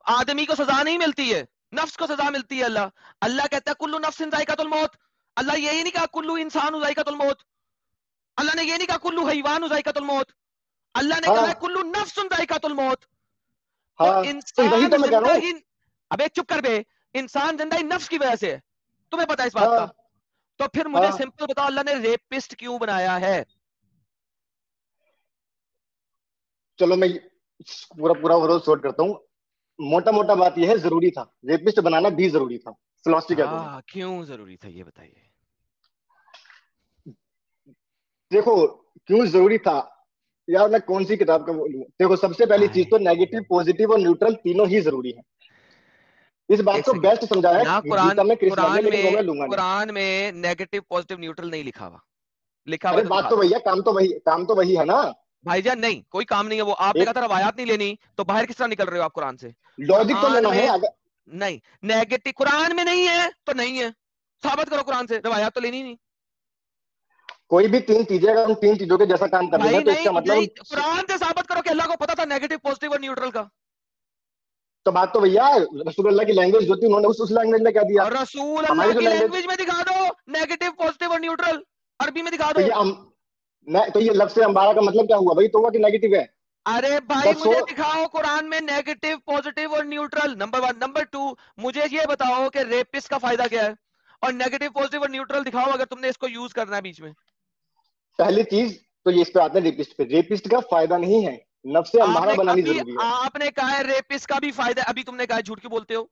आदमी को सजा नहीं मिलती है, नफ्स को सजा मिलती है। अल्लाह कहता है कुल्लू नफ्सिन जायकातुल मौत। अल्लाह यही नहीं कहा कुल्लू इंसान जायकातुल मौत। अल्लाह ने ये नहीं कहा कुल्लू हैवान ज़ाइक़तुल मौत, अल्लाह ने हाँ कहा है कुल्लू नफ्सुन ज़ाइक़तुल मौत। तो हाँ, तो वही इंसान तो मैं कह रहा जिंदा हूँ। ही, अबे चुप कर बे, इंसान जिंदा ही नफ्स की वजह से है, तुम्हें पता है इस बात का? हाँ तो फिर मुझे हाँ, सिंपल बताओ, अल्लाह ने रेपिस्ट क्यों बनाया है? चलो मैं पूरा पूरा ओवरऑल सॉर्ट करता हूँ। मोटा मोटा बात यह है, जरूरी था, रेपिस्ट बनाना भी जरूरी था फिलॉसफी के अकॉर्डिंग। हाँ, क्यों जरूरी था ये बताइए। देखो, क्यों जरूरी था यार, मैं कौन सी किताब का बोलूं। देखो, सबसे पहली चीज हाय, तो नेगेटिव, पॉजिटिव और न्यूट्रल तीनों ही जरूरी है। इस बात एक को सेकंड, बेस्ट समझाया यहाँ है कुरान गीता में कृष्णा ने, कुरान लेकिन वो में मैं लूंगा नहीं। कुरान में नेगेटिव पॉजिटिव न्यूट्रल नहीं लिखा हुआ, लिखा हुआ अरे तो बात दिखा तो दो। वही है, काम तो वही है ना। भाईजान नहीं, कोई काम नहीं है वो। आपने कहा एक था रवायात नहीं लेनी, तो बाहर किस तरह निकल रहे हो आप कुरान से? लॉजिक तो कुरान लेना है में अगर। नहीं, नेगेटिव कुरान में नहीं है तो नहीं है, साबित करो कुरान से, रवायात तो लेनी नहीं। कोई भी तीन चीजें, अगर हम तीन चीजों के जैसा काम कर रहे भाई हैं तो नहीं इसका मतलब नहीं, कुरान से साबित करो कि अल्लाह को पता था नेगेटिव पॉजिटिव और न्यूट्रल का। तो बात तो भैया, रसूलुल्लाह की लैंग्वेज जो थी उन्होंने उस लैंग्वेज में कह दिया। और रसूल हमारी अल्लाह जो की लैंग्वेज, लैंग्वेज में दिखा दो नेगेटिव पॉजिटिव और न्यूट्रल, अरबी में दिखा तो दो। तो ये लफ्ज अंबारा का मतलब क्या हुआ भाई? तो हुआ कि नेगेटिव है। अरे भाई बस सो मुझे दिखाओ कुरान में नेगेटिव पॉजिटिव और neutral, number one. Number two, मुझे ये बताओ कि रेपिस्ट का फायदा क्या है, और नेगेटिव पॉजिटिव और न्यूट्रल दिखाओ अगर तुमने इसको यूज करना है बीच में। पहली चीज तो ये, इस पे आते हैं रेपिस्ट पे। रेपिस्ट का फायदा नहीं है, नफ्स से अंबारा आपने बनानी अभी जरूरी है। आपने कहा है रेपिस्ट का भी फायदा है, अभी तुमने कहा है, झूठ क्यों बोलते हो?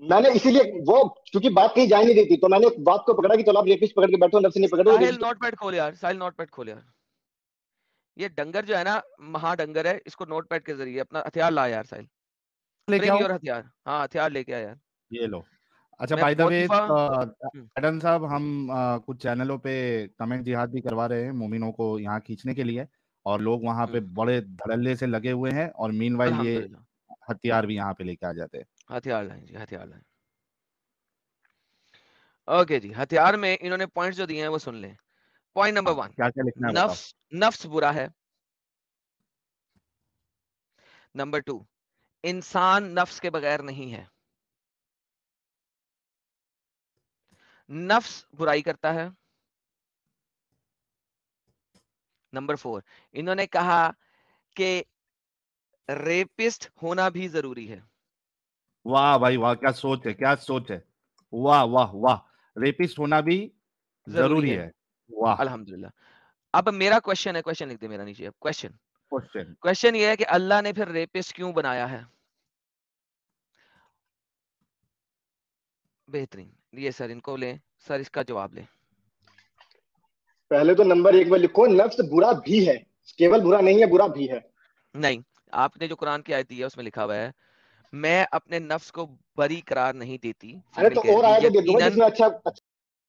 मैंने इसीलिए वो, क्योंकि बात कहीं जा नहीं रही थी, तो मैंने एक बात को पकड़ा कि चलो आप रेपिस्ट पकड़ के बैठो, नफ्स नहीं पकड़ो साहिल रेपिस्ट। नोट पैड खोल यार, साहिल नोट पैड खोल यार। ये डंगर जो है ना, महाडंगर है, इसको नोट पैड के जरिए अपना हथियार ला यार साहिल। लेके ब्रिंग आओ, योर हथियार, हाँ हथियार लेके आ यार। ये लो। अच्छा, मैं बाय द वे, वजीफा। एडन साहब, हम कुछ चैनलों पे कमेंट जिहाद भी करवा रहे हैं मोमिनों को यहाँ खींचने के लिए, और लोग वहाँ पे बड़े धड़ल्ले से लगे हुए हैं, और मीनवाइल ये अल्हम्दुलिल्लाह, हथियार भी यहाँ पे लेके आ जाते हैं। हथियार लाएं जी, हथियार लाएं। ओके जी, हथियार में इन्होंने पॉइंट्स जो दिए हैं वो सुन लें। पॉइंट नंबर हाँ, 1, क्या क्या लिखना है बताओ। नफ्स नफ्स बुरा है। नंबर 2, इंसान नफ्स के बगैर नहीं है, नफ्स बुराई करता है। नंबर 4, इन्होंने कहा कि रेपिस्ट होना भी जरूरी है। वाह भाई वाह, क्या सोच है, क्या सोच है। वाह वाह वाह, रेपिस्ट होना भी जरूरी जरूरी है, है। वाह। अल्हम्दुलिल्लाह। अब मेरा क्वेश्चन है, क्वेश्चन लिख दे मेरा नीचे। अब क्वेश्चन क्वेश्चन। क्वेश्चन ये है कि अल्लाह ने फिर रेपिस्ट क्यों बनाया है? बेहतरीन, ये सर इनको लें, सर इसका जवाब लें। पहले तो नंबर एक में लिखो, नफ्स बुरा भी है, केवल बुरा नहीं है, बुरा भी है। नहीं, आपने जो कुरान की आयत दी है उसमें लिखा हुआ है, मैं अपने नफ्स को बरी करार नहीं देती, अरे फीमेल तो कह और रही है, आया तो दे दूंगा यकीनन, जिसमें अच्छा अच्छा।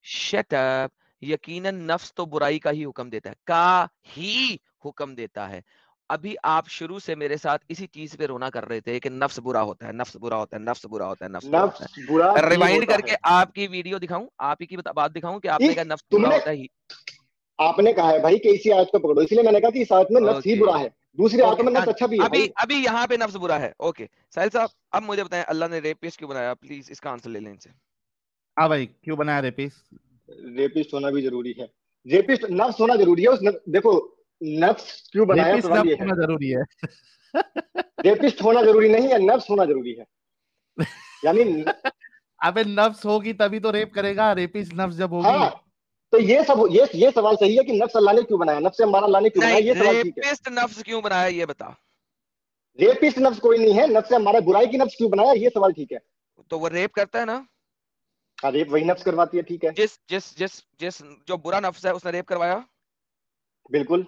शट अप, यकीनन नफ्स तो बुराई का ही हुक्म देता है, का ही हुक्म देता है। अभी आप शुरू से मेरे साथ इसी चीज पे रोना कर रहे थे कि नफ्स बुरा होता है, नफ्स बुरा होता है, नफ्स बुरा होता है, नफ्स बुरा होता नफ्स बुरा है। भी रिवाइंड होता करके है। आपकी वीडियो दिखाऊं, आप ही की बात दिखाऊं कि आपने कहा नफ्स बुरा तुमने, होता है ही। आपने कहा है भाई कि इसी आयत को पकड़ो, इसलिए मैंने कहा कि इस आयत में नफ्स ही ओके, बुरा है, दूसरी आयतों ओके में नफ्स डन। अच्छा भी है अभी भाई। अभी यहाँ पे नफ्स बुरा है। ओके साहिल साहब, अब मुझे बताएं अल्लाह ने रेपिस्ट क्यों बनाया, प्लीज इसका आंसर ले लें इनसे। हाँ भाई, क्यों बनाया रेपिस्ट? रेपिस्ट होना भी जरूरी है। रेपिस्ट नफ्स होना जरूरी है देखो, नफ्स क्यों बनाया, रेपिस्ट सवाल नफ्स ये है। होना जरूरी है। रेपिस्ट होना जरूरी नहीं है, नफ्स होना जरूरी है। यानी अबे नफ्स होगी तभी तो रेप करेगा, रेपिस्ट नफ्स जब होगी। हाँ, तो ये सब, ये सवाल सही है कि नफ्स अल्लाह ने क्यों बनाया, नफ्स से हमारा अल्लाह ने क्यों नहीं, बनाया, ये सवाल ठीक है। रेपिस्ट नफ्स क्यों बनाया ये बता। रेपिस्ट नफ्स कोई नहीं है, नफ्स से हमारा बुराई की नफ्स क्यों बनाया, ये सवाल ठीक है। तो वो रेप करता है ना, हाँ, रेप वही नफ्स करवाती है, ठीक है। जिस जिस जिस जिस जो बुरा नफ्स है उसने रेप करवाया। बिल्कुल।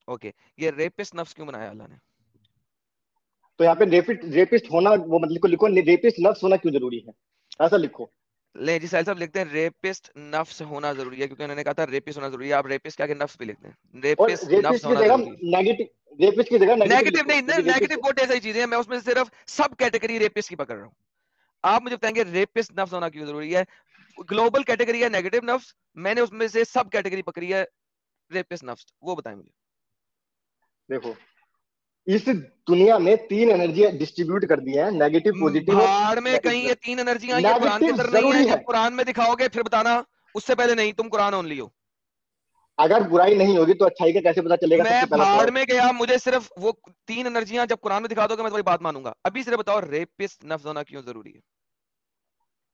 ओके, ये रेपिस्ट नफ्स क्यों बनाया अल्लाह ने? तो यहाँ पे रेपिस्ट होना, वो मतलब को लिखो, रेपिस्ट नफ्स होना क्यों जरूरी है, ऐसा लिखो। ले जी साहिल साहब, लिखते हैं रेपिस्ट नफ्स होना जरूरी है, क्योंकि उन्होंने कहा था रेपिस्ट होना जरूरी है। आप रेपिस्ट क्या के नफ्स भी लिखते हैं, और रेपिस्ट नफ्स रेपिस्ट की होना जगह जरूरी है। नेगेटिव, रेपिस्ट की जगह नेगेटिव नेगेटिव लिखो, नहीं, क्योंकि नेगेटिव रेपिस्ट, बहुत ढेर सारी चीजें हैं, मैं उसमें सिर्फ सब कैटेगरी रेपिस्ट की पकड़ रहा हूँ। आप मुझे बताएंगे रेपिस्ट नफ्स होना क्यों जरूरी है? ग्लोबल कैटेगरी है नेगेटिव नफ्स, मैंने उसमें से सब कैटेगरी पकड़ी है रेपिस्ट नफ्स, वो बताएं मुझे। देखो, इस दुनिया में तीन एनर्जी डिस्ट्रीब्यूट कर दी है, नेगेटिव, पॉजिटिव और भाड़ में कहीं ये तीन एनर्जियां, ये कुरान के नेगेटिव अंदर नहीं है, जरूरी जब है। कुरान में दिखाओगे फिर बताना, उससे पहले नहीं, तुम कुरान ओनली हो। अगर बुराई नहीं होगी तो अच्छाई का कैसे पता चलेगा? मैं सबसे पहला भाड़ सवाल। में गया, मुझे सिर्फ वो 3 एनर्जियां जब कुरान में दिखा दोगे मैं तुम्हारी बात मानूंगा। अभी सिर्फ बताओ रेपिस्ट नफ्स होना क्यों जरूरी है?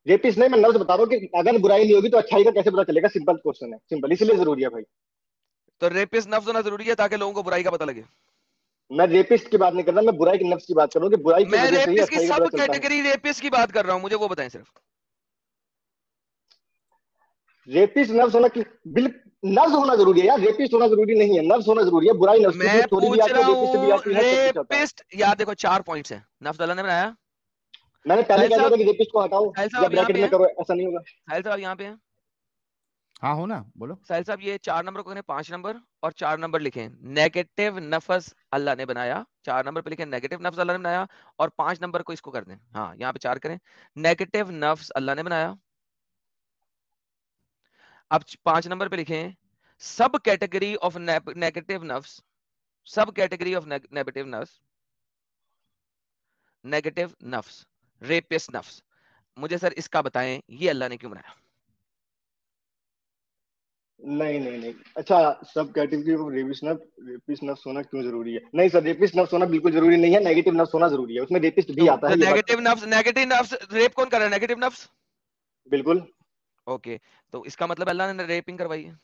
रेपिस्ट नहीं, मैं नफ्स बता रहा हूँ कि अगर बुराई नहीं होगी तो अच्छाई का कैसे पता चलेगा? सिंपल क्वेश्चन है, सिंपल, इसलिए जरूरी है भाई। तो रेपिस्ट नफ्स होना जरूरी है ताकि लोगों को बुराई का पता लगे। मैं रेपिस्ट की बात नहीं कर रहा, मैं बुराई की नफ्स की बात कर रहा हूँ कि बुराई की मैं वजह से ही रेपिस्ट की अच्छाई का सब पता चलता है। कैटेगरी रेपिस्ट की बात कर रहा हूं, मुझे वो बताएं सिर्फ। रेपिस्ट नफ्स होना कि बिल्कुल नफ्स होना जरूरी है यार, रेपिस्ट होना जरूरी नहीं है, नफ्स होना जरूरी है। बुराई नफ्स की भी, मैं चोरी भी पूछ आती है, रहा रेपिस्ट भी हूँ आती है, सब कुछ आता है। रेपिस्ट, यार देखो 4 पॉइंट्स है नफ्स अल्लाह ने बनाया। मैंने पहले साहिल कह दिया साहब, था कि रेपिस्ट को हटाओ साहिल साहब या आप यहाँ ब्रैकेट पे में हैं? करो, ऐसा नहीं होगा। साहिल साहब यहाँ पे हैं? हाँ हो ना, बोलो। साहिल साहब ये 4 नंबर को 5 नंबर और 4 नंबर लिखे। नेगेटिव नफ्स अल्लाह ने बनाया, 4 नंबर पे लिखे नेगेटिव नफ्स अल्लाह ने बनाया, और 5 नंबर को इसको कर दें। हाँ यहाँ पे 4 करें। नेगेटिव नफ्स अल्लाह ने बनाया। अब 5 नंबर पे लिखें सब कैटेगरी ऑफ नेगेटिव नफ्स, सब कैटेगरी ऑफ नेगेटिव नफ्स, नेगेटिव नफ्स, रेपिस्ट नफ्स। मुझे सर इसका बताएं ये अल्लाह ने क्यों बनाया? नहीं नहीं नहीं, अच्छा, सब कैटेगरी ऑफ रेपिस्ट नफ्स होना क्यों जरूरी है? नहीं सर, रेपिस्ट नफ्स होना बिल्कुल जरूरी नहीं है, नेगेटिव नफ्स होना जरूरी है, उसमें रेपिस्ट भी तो आता है, ये बात नेगेटिव पता है। नफ्स, नेगेटिव नफ्स रेप कौन कर रहा है? नेगेटिव नफ्स। बिल्कुल। ओके, तो इसका मतलब अल्लाह ने रेपिंग करवाई है।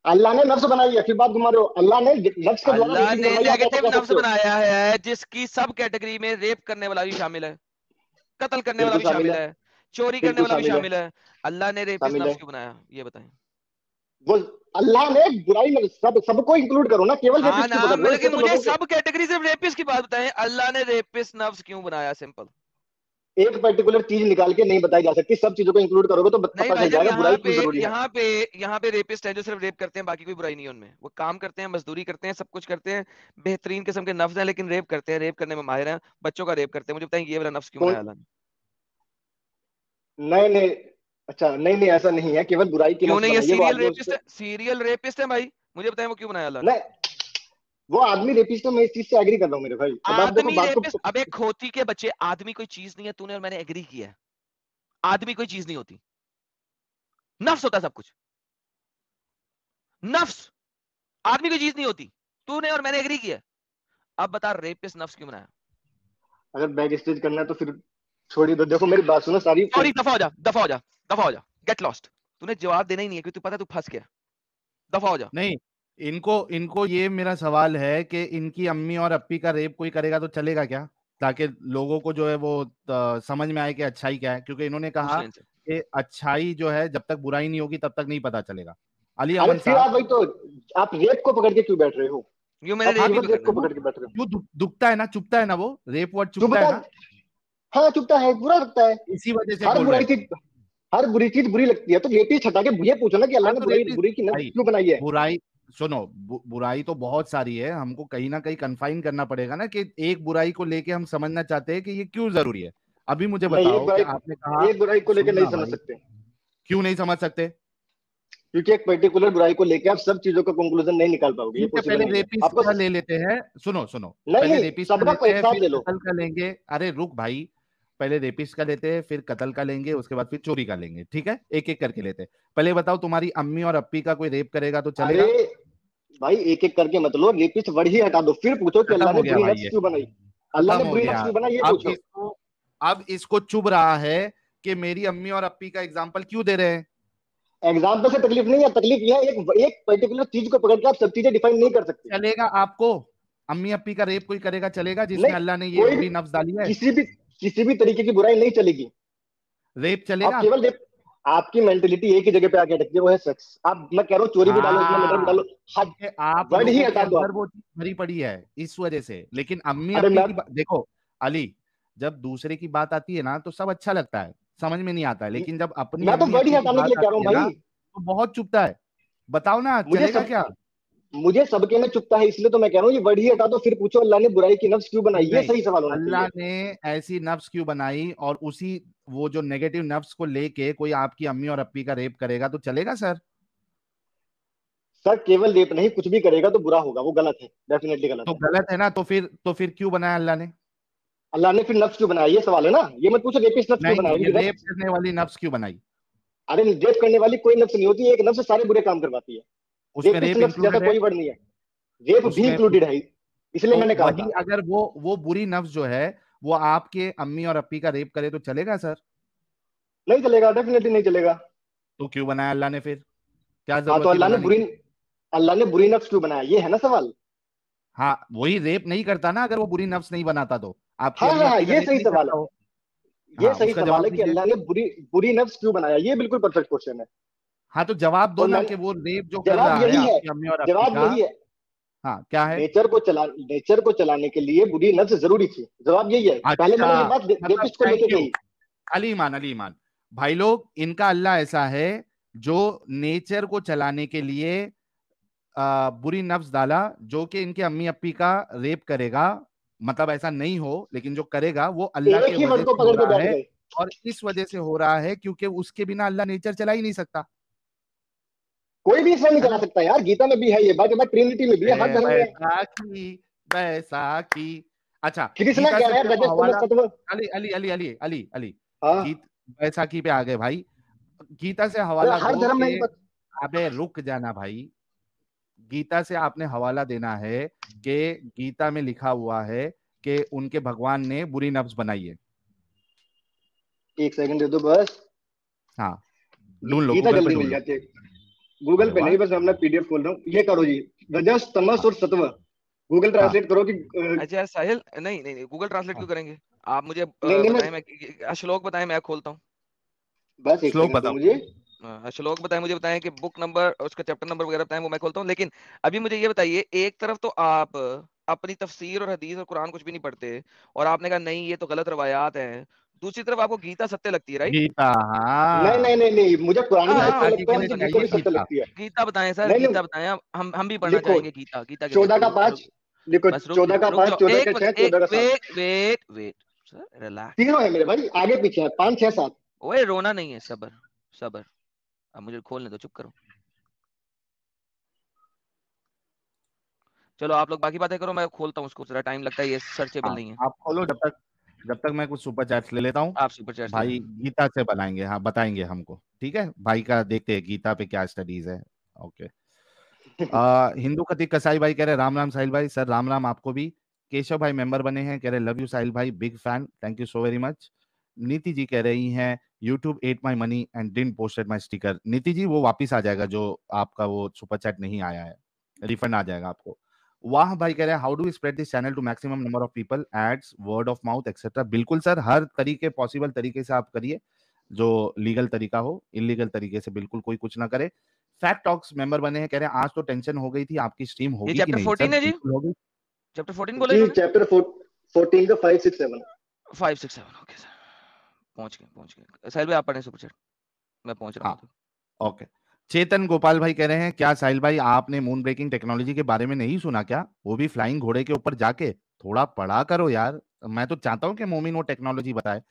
अल्लाह ने नफ्स बनाई है, फिर बात घुमा रहे हो। अल्लाह ने नफ्स के द्वारा अल्लाह रेपिंग ने करवाई है, आप ऐसा नेगेटिव कह नफ्स सकते हो? बनाया है जिसकी सब कैटेगरी में रेप करने वाला भी शामिल है, कत्ल करने वाला बिल्कुल भी शामिल शामिल है, है, चोरी करने बिल्कुल वाला भी शामिल है, शामिल है। अल्लाह ने रेपिस्ट शामिल नफ्स है। क्यों बनाया ये बताएं? वो अल्लाह ने बुराई में सबको इंक्लूड करो ना, केवल हाँ रेपिस्ट ना, क्यों पकड़ रहे हो? इससे लेकिन तो मुझे लोगों के सब कैटेगरी सिर्फ रेपिस्ट की बात बताएं, अल्लाह ने रेपिस्ट नफ्स क्यों बनाया? सिंपल। एक पर्टिकुलर चीज निकाल के नहीं बताई जा सकती, सब चीजों को इंक्लूड करोगे तो नहीं पता चल भाईजान, जाएगा यहाँ बुराई पे क्यों जरूरी है। यहाँ पे यहाँ पे रेपिस्ट है जो सिर्फ रेप करते हैं, बाकी कोई बुराई नहीं है उनमें। वो काम करते हैं, मजदूरी करते हैं, सब कुछ करते हैं, बेहतरीन किस्म के नफ्स हैं, लेकिन रेप करते हैं, रेप करने में माहिर हैं, बच्चों का रेप करते हैं। मुझे बताएं ये वाला नफ्स क्यों कौन? बनाया अल्लाह ने? नहीं नहीं, अच्छा नहीं नहीं, ऐसा नहीं है, केवल बुराई की क्यों नफ्स नहीं है? बनाई है वो सीरियल आदमी रेपिस्ट उसको। है, सीरियल रेपिस्ट है भाई। मुझे बताएं वो क्यों बनाया अल्लाह ने? नहीं, वो आदमी रेपिस्ट है, मैं इस चीज से एग्री कर रहा हूँ मेरे भाई। अब आप देखो आदमी बात रेपिस्ट, को। अबे खोती के बच्चे, आदमी कोई चीज नहीं है, तूने और मैंने एग्री किया है। आदमी कोई चीज नहीं होती, नफ्स होता है सब कुछ। नफ्स, आदमी कोई चीज नहीं होती, तूने और मैंने एग्री किया। अब बता रेपिस्ट नफ्स क्यों बनाया? अगर बैक स्टेज करना है तो फिर छोड़ दो। देखो मेरी बात सुनो सारी सॉरी, दफा हो जा, दफा हो जा, दफा हो जा, गेट लॉस्ट। तूने जवाब देना ही नहीं है क्योंकि तू पता तू फंस गया। दफा हो जा। नहीं, इनको इनको ये मेरा सवाल है कि इनकी अम्मी और अप्पी का रेप कोई करेगा तो चलेगा क्या, ताकि लोगों को जो है वो समझ में आए कि अच्छाई क्या है, क्योंकि इन्होंने पूछ कहा ले इनसे। कि अच्छाई जो है जब तक बुराई नहीं होगी तब तक नहीं पता चलेगा। अली अरे अमन फिर साहब, आप वही तो, आप रेप को पकड़ के क्यों बैठ रहे हो? क्यों मैंने आप रेप ही केवल रेप पकड़ना को है? पकड़ के बैठ रहे हो। क्यों दुखता है ना, चुभता है ना, वो रेप वर्ड चुभता चुभता, है ना, हाँ चुभता है, बुरा लगता है। इसी वजह से हर बोल रहे बुराई हैं। चीज, हर बुरी चीज बुरी लगती है, तो रेपिस्ट हटा के ये पूछो ना कि अल्लाह हाँ ने तो बुराई रेप बुरी की नफ्स भाई, क्यों बनाई है? बुराई सुनो, बुराई तो बहुत सारी है, हमको कहीं ना कहीं कन्फाइन करना पड़ेगा ना कि एक बुराई को लेके हम समझना चाहते हैं कि ये क्यों जरूरी है। अभी मुझे नहीं, बताओ कि आपने कहा, एक बुराई को लेके नहीं सुनना समझ भाई, सकते, क्यों नहीं समझ सकते? क्योंकि एक पर्टिकुलर बुराई को लेके आप सब चीजों का कंक्लूजन नहीं निकाल पाओगे, ये ठीक है, पॉसिबल पहले नहीं है रेपिस्ट आपको। का ले लेते हैं। सुनो सुनो, पहले नहीं, रेपिस्ट का सबका लेते एक हैं, साथ फिर ले लो। कत्ल का लेंगे। अरे रुक भाई, पहले रेपिस्ट का लेते हैं, फिर कत्ल का लेंगे, उसके बाद फिर चोरी का लेंगे, ठीक है, एक एक करके लेते हैं। पहले बताओ, तुम्हारी अम्मी और अप्पी का कोई रेप करेगा तो अरे चलेगा? भाई एक एक करके मत लो, रेपिस्ट वर्ड ही हटा दो, फिर पूछो कि खत्म अल्लाह हो ने गया बुरी भाई नफ्स ये, क्यों बनाई? अल्लाह खत्म ने हो बुरी गया। नफ्स क्यों बनाई, ये अब पूछो। इसको अब इसको चुभ रहा है कि मेरी अम्मी और अप्पी का एग्जाम्पल क्यों दे रहे हैं। एग्जाम्पल से तकलीफ नहीं है, तकलीफ यह है एक पर्टिकुलर चीज को पकड़ के आप सब चीजें डिफाइन नहीं कर सकते। चलेगा आपको? अम्मी अप्पी का रेप कोई करेगा चलेगा, जिसमें नहीं, अल्लाह ने ये कोई भी बुरी नफ्स डाली है? किसी भी तरीके की बुराई नहीं चलेगी। रेप आप चलेगा? केवल आपकी मेंटेलिटी एक ही जगह पे आके अटकती है, वो है सेक्स। आप, मैं कह रहा हूँ चोरी भी डालो उसमें, मर्डर भी हाँ, डालो, हद क्योंकि आप वर्ड ही लोगों के हटा दो अंदर आप। वो चीज भरी पड़ी है इस वजह से। लेकिन अम्मी अरे अप्पी मैं की देखो अली, जब दूसरे की बात आती है ना तो सब अच्छा लगता है, समझ में नहीं आता है, लेकिन जब अपनी मैं तो अम्मी वर्ड ही अप्पी की हटाने के लिए बात कह रहा हूँ आती है ना भाई। तो बहुत चुभता है। बताओ ना, मुझे चलेगा सब क्या? मुझे सबके में चुपता है, इसलिए तो मैं कह रहा हूँ ये वर्ड ही हटा दो, फिर पूछो अल्लाह ने बुराई की नफ्स क्यों बनाई, ये नहीं, सही सवाल होना अल्लाह चाहिए। ने ऐसी नफ्स क्यों बनाई, और उसी वो जो नेगेटिव नफ्स को लेके कोई आपकी अम्मी और अप्पी का रेप करेगा तो चलेगा सर? सर केवल रेप नहीं, कुछ भी करेगा तो बुरा होगा, वो गलत है, डेफिनेटली गलत तो है। गलत है ना, तो फिर क्यों बनाया अल्लाह ने? अल्लाह ने फिर नफ्स क्यों बनाया, ये सवाल है ना, ये मत पूछो रेपिस्ट नफ्स क्यों नहीं, बनाया, ये क्योंकि रेप करने वाली नफ्स क्यों बनाई? अरे रेप करने वाली कोई नफ्स नहीं होती, एक नफ्स सारे बुरे काम करवाती है। उसमें रेप नफ्स जैसा इंक्लूडेड है, कोई वर्ड नहीं है, रेप भी उसमें इंक्लूडेड है, इसलिए तो मैंने कहा वही था। अगर वो बुरी नफ्स जो है वो आपके अम्मी और अप्पी का रेप करे तो चलेगा सर? नहीं चलेगा, डेफिनेटली नहीं चलेगा। तो क्यों बनाया अल्लाह ने फिर? क्या हाँ तो जरूरत थी बनाने की? अल्लाह ने बुरी नफ्स क्यों बनाया, ये है ना सवाल। हाँ, वही रेप नहीं करता ना अगर वो बुरी नफ्स नहीं बनाता तो आपकी हाँ अम्मी हाँ हाँ, अप्पी का ये रेप सही नहीं सवाल करता है, हो। ये हाँ, सही उसका सवाल जवाब है कि दीजिए। अल्लाह ने बुरी बुरी नफ्स क्यों बनाया, ये बिल्कुल परफेक्ट क्वेश्चन है। हाँ, तो जवाब दो और ना मैं, कि वो रेप जो कर जवाब रहा है यही है, आपकी अम्मी और अप्पी जवाब का। यही है, हाँ, क्या है? नेचर को चलाने के लिए बुरी नफ्स जरूरी थी, जवाब यही है। पहले अच्छा, मैंने ये बात मतलब रेपिस्ट को थैंक लेके यू। कही। अली ईमान, अली ईमान भाई लोग, इनका अल्लाह ऐसा है जो नेचर को चलाने के लिए बुरी नफ्स डाला जो कि इनके अम्मी अप्पी का रेप करेगा। मतलब ऐसा नहीं हो, लेकिन जो करेगा वो अल्लाह एक के ही वजह वर्ड को से हो पकड़ के रहा बैठ है। गए। और इस वजह से हो रहा है क्योंकि उसके बिना अल्लाह नेचर चला ही नहीं सकता, कोई भी इसमें नहीं है चला ना? सकता यार, गीता में भी है ये बात, ये बात ट्रिनिटी में भी है, हर धर्म में है। बैसाखी, बैसाखी। अच्छा, कृष्णा गीता क्या से है, चलो रजस्तम हवाला। सत्व। अली अली अली अली अली अली हाँ, गीत बैसाखी पे आ गए भाई। गीता से अरे हवाला हर दो धर्म में के। ही बात। अबे रुक जाना भाई। गीता से आपने हवाला देना है कि गीता में लिखा हुआ है कि उनके भगवान ने बुरी नफ्स बनाई है। एक सेकंड दे दो बस, हाँ, ढूंढ लो, गीता गूगल पे जल्दी ढूंढ मिल लो। जाती है। गूगल अरे पे वाह। नहीं, बस मैं अपना पीडीएफ खोल रहा हूँ, ये करो जी, रजस तमस हाँ, और सत्व, गूगल हाँ, ट्रांसलेट करो कि अच्छा यार साहिल, नहीं नहीं नहीं, गूगल ट्रांसलेट हाँ। क्यों करेंगे? आप मुझे नहीं नहीं, बताएं, मैं श्लोक बताएं, मैं खोलता हूँ। बस एक श्लोक सेकंड दो बताओ मुझे। मुझे। श्लोक बताएं, मुझे बताएं कि बुक नंबर, उसका चैप्टर नंबर वगैरह बताएं, वो मैं खोलता हूँ। लेकिन अभी मुझे ये बताइए, एक तरफ तो आप अपनी तफसीर और हदीस और कुरान कुछ भी नहीं पढ़ते, और आपने कहा नहीं ये तो गलत रवायात हैं, दूसरी तरफ आपको गीता सत्य लगती है, राइट? गीता, नहीं नहीं हाँ। नहीं नहीं, मुझे कुरान हाँ भी हाँ सत्य हाँ, बैसाखी लगता के है, लिए सुनिए मुझे सुनिए गीता भी चाहिए सत्य गीता। लगती है। गीता बताएं सर, नहीं गीता नहीं, बताएं, हम भी पढ़ना लिखो चाहेंगे गीता। गीता क्या कहती 14 है? का रुक जाओ 5, लिखो बस रुक 14 जाओ का रुक 5, जाओ, 14 एक का बस 6, एक 14 का 7, वेट सर, रिलैक्स। तीनों है मेरे भाई, आगे पीछे है, 5 6 7। ओए रोना नहीं है, सबर सबर। अब मुझे खोलने दो, चुप करो। चलो आप लोग बाकी बातें करो, मैं खोलता हूँ उसको, जरा टाइम लगता है, ये सर्चेबल हाँ, नहीं है। आप खोलो जब तक मैं कुछ सुपर चैट्स ले लेता हूँ। आप सुपर चैट्स ले लो। भाई गीता से बनाएंगे, हाँ बताएंगे हमको, ठीक है भाई का, देखते हैं गीता पे क्या स्टडीज है। ओके। हिंदू खतीब कसाई भाई कह रहे राम राम साहिल भाई, सर राम राम आपको भी। केशव भाई मेंबर बने हैं, कह रहे लव यू साहिल भाई, big fan, thank you so very much. नीति जी कह रही हैं YouTube at my money and didn't posted my sticker. नीति जी वो वापिस आ जाएगा, जो आपका वो सुपर चैट नहीं आया है, रिफंड आ जाएगा आपको। वाह भाई कह रहे हैं how do spread this channel to maximum number of people, ads, word of mouth etcetera. बिल्कुल सर, हर तरीके पॉसिबल तरीके से आप करिए, जो लीगल तरीका हो, इलीगल तरीके से बिल्कुल कोई कुछ ना करे। फैक्ट टॉक्स मेंबर बने हैं, कह रहे हैं आज तो टेंशन हो गई थी आपकी स्ट्रीम ये होगी कि चैप्टर नहीं। सर 14 है जी, बिल्कुल होगी। चैप्टर 14 बोला जी इन्होंने। चैप्टर 14 का 5 6 7। 5 6 7, ओके सर, पहुंच गए। साहिल भाई आप पढ़ें सुपर चैट, मैं पहुंच रहा हूँ हाँ, तो। ओके। चेतन गोपाल भाई कह रहे हैं क्या साहिल भाई आपने मून ब्रेकिंग टेक्नोलॉजी के बारे में नहीं सुना क्या, वो भी फ्लाइंग घोड़े के ऊपर जाके, थोड़ा पढ़ा करो यार। मैं तो चाहता हूँ कि मोमिन वो टेक्नोलॉजी बताए।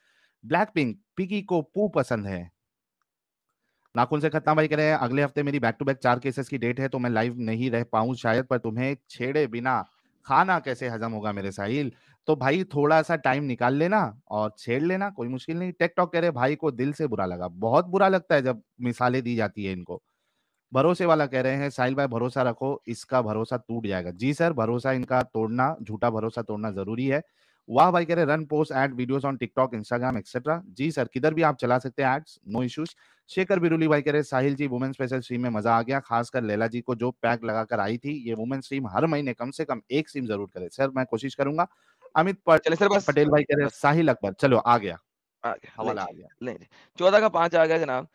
ब्लैक पिंक पिकी को पू पसंद है। नाखून से खतना भाई कह रहे हैं अगले हफ्ते मेरी बैक टू बैक 4 केसेस की डेट है, तो मैं लाइव नहीं रह पाऊं शायद, पर तुम्हें छेड़े बिना खाना कैसे हजम होगा मेरे साहिल। तो भाई थोड़ा सा टाइम निकाल लेना और छेड़ लेना, कोई मुश्किल नहीं। टेक टॉक कह रहे भाई को दिल से बुरा लगा, बहुत बुरा लगता है जब मिसालें दी जाती है इनको। भरोसे वाला कह रहे हैं साहिल भाई भरोसा रखो, इसका भरोसा टूट जाएगा। जी सर, भरोसा इनका तोड़ना, झूठा भरोसा तोड़ना जरूरी है। वाह भाई कह रहे run post ad videos on TikTok Instagram etcetera. जी सर, किधर भी आप चला सकते हैं ads, no issues. Shekhar Biruli भाई कह रहे Sahil ji women special stream में मजा आ गया, खासकर लैला जी को जो पैक लगाकर आई थी। ये वुमेन स्ट्रीम हर महीने कम से कम एक स्ट्रीम जरूर करे सर, मैं कोशिश करूंगा। अमित चले सर, बस पटेल भाई कह रहे बस साहिल अकबर, चलो आ गया, आ गया, ले हवाला आ जी, गया। ले जी। 14 का 5 आ गया जनाब।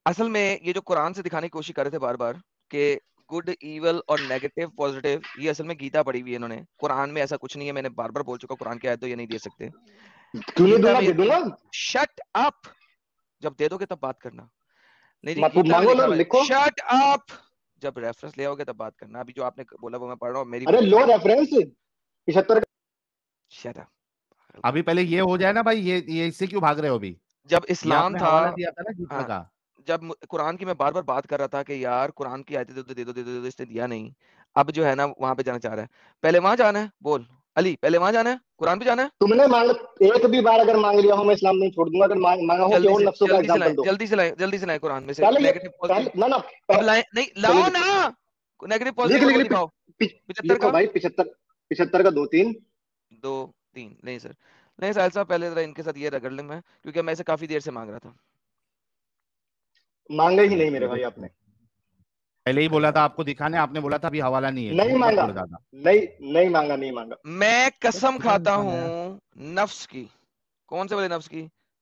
असल में ये जो कुरान से दिखाने की कोशिश कर रहे थे बार बार कि गुड इवल और नेगेटिव पॉजिटिव, ये असल में गीता पढ़ी हुई है इन्होंने, कुरान में ऐसा कुछ नहीं है। मैंने बार बार बोल चुका, कुरान की आयत तो ये नहीं दे सकते। क्यों नहीं गीता दूंगा, में दे दूंगा। शट अप, जब दे दोगे तब बात करना। नहीं जी, गीता में मांगो लिखा लो, हुआ है लिखो। शट अप, जब रेफरेंस ले आओगे तब बात करना। अभी जो आपने बोला वो मैं पढ़ रहा हूँ, मेरी अरे कॉपी लो में। रेफरेंस 75 का। Shut up. अभी पहले ये हो जाए ना भाई, ये इससे क्यों भाग रहे हो अभी? जब ये इस्लाम आपने था, हवाला दिया था ना गीता हाँ, का। जब कुरान की मैं बार बार बात कर रहा था कि यार कुरान की आयतें दे दो, इसने दिया नहीं। अब जो है ना वहां पे जाना चाह रहा है। पहले वहां जाना है, बोल अली, पहले वहां जाना है, कुरान पे जाना है। तुमने मांग, एक भी बार अगर मांग लिया हो मैं इस्लाम नहीं छोड़ दूंगा, अगर मांगा हो कि जल्दी और से नफ्सों का जल्दी से लाए, एग्जांपल दो। जल्दी से लाए, जल्दी से लाए कुरान में से पहले ये, नेगेटिव पहले पॉजिटिव। ना ना अब लाए नहीं, चलिए लाओ देखो, ना। नेगेटिव लिख पॉजिटिव लिख वो लिख दिखाओ। 75 लिखो का भाई, 75 का 2 3। 2 3 नहीं सर, नहीं साहिल साहब पहले जरा इनके साथ ये रगड़ लें मैं, क्योंकि मैं इसे काफी देर से मांग रहा था। मांगा ही अरे नहीं मेरे मेरे भाई को आपने। पहले ही बोला था आपको दिखाने, आपने बोला था अभी हवाला नहीं है, नहीं झूठ मत मांगा, बोलो ज्यादा। नहीं नहीं मांगा, नहीं मांगा। मैं कसम क्या खाता इंसान है यार। हूं नफ्स की। कौन से वाले नफ्स की?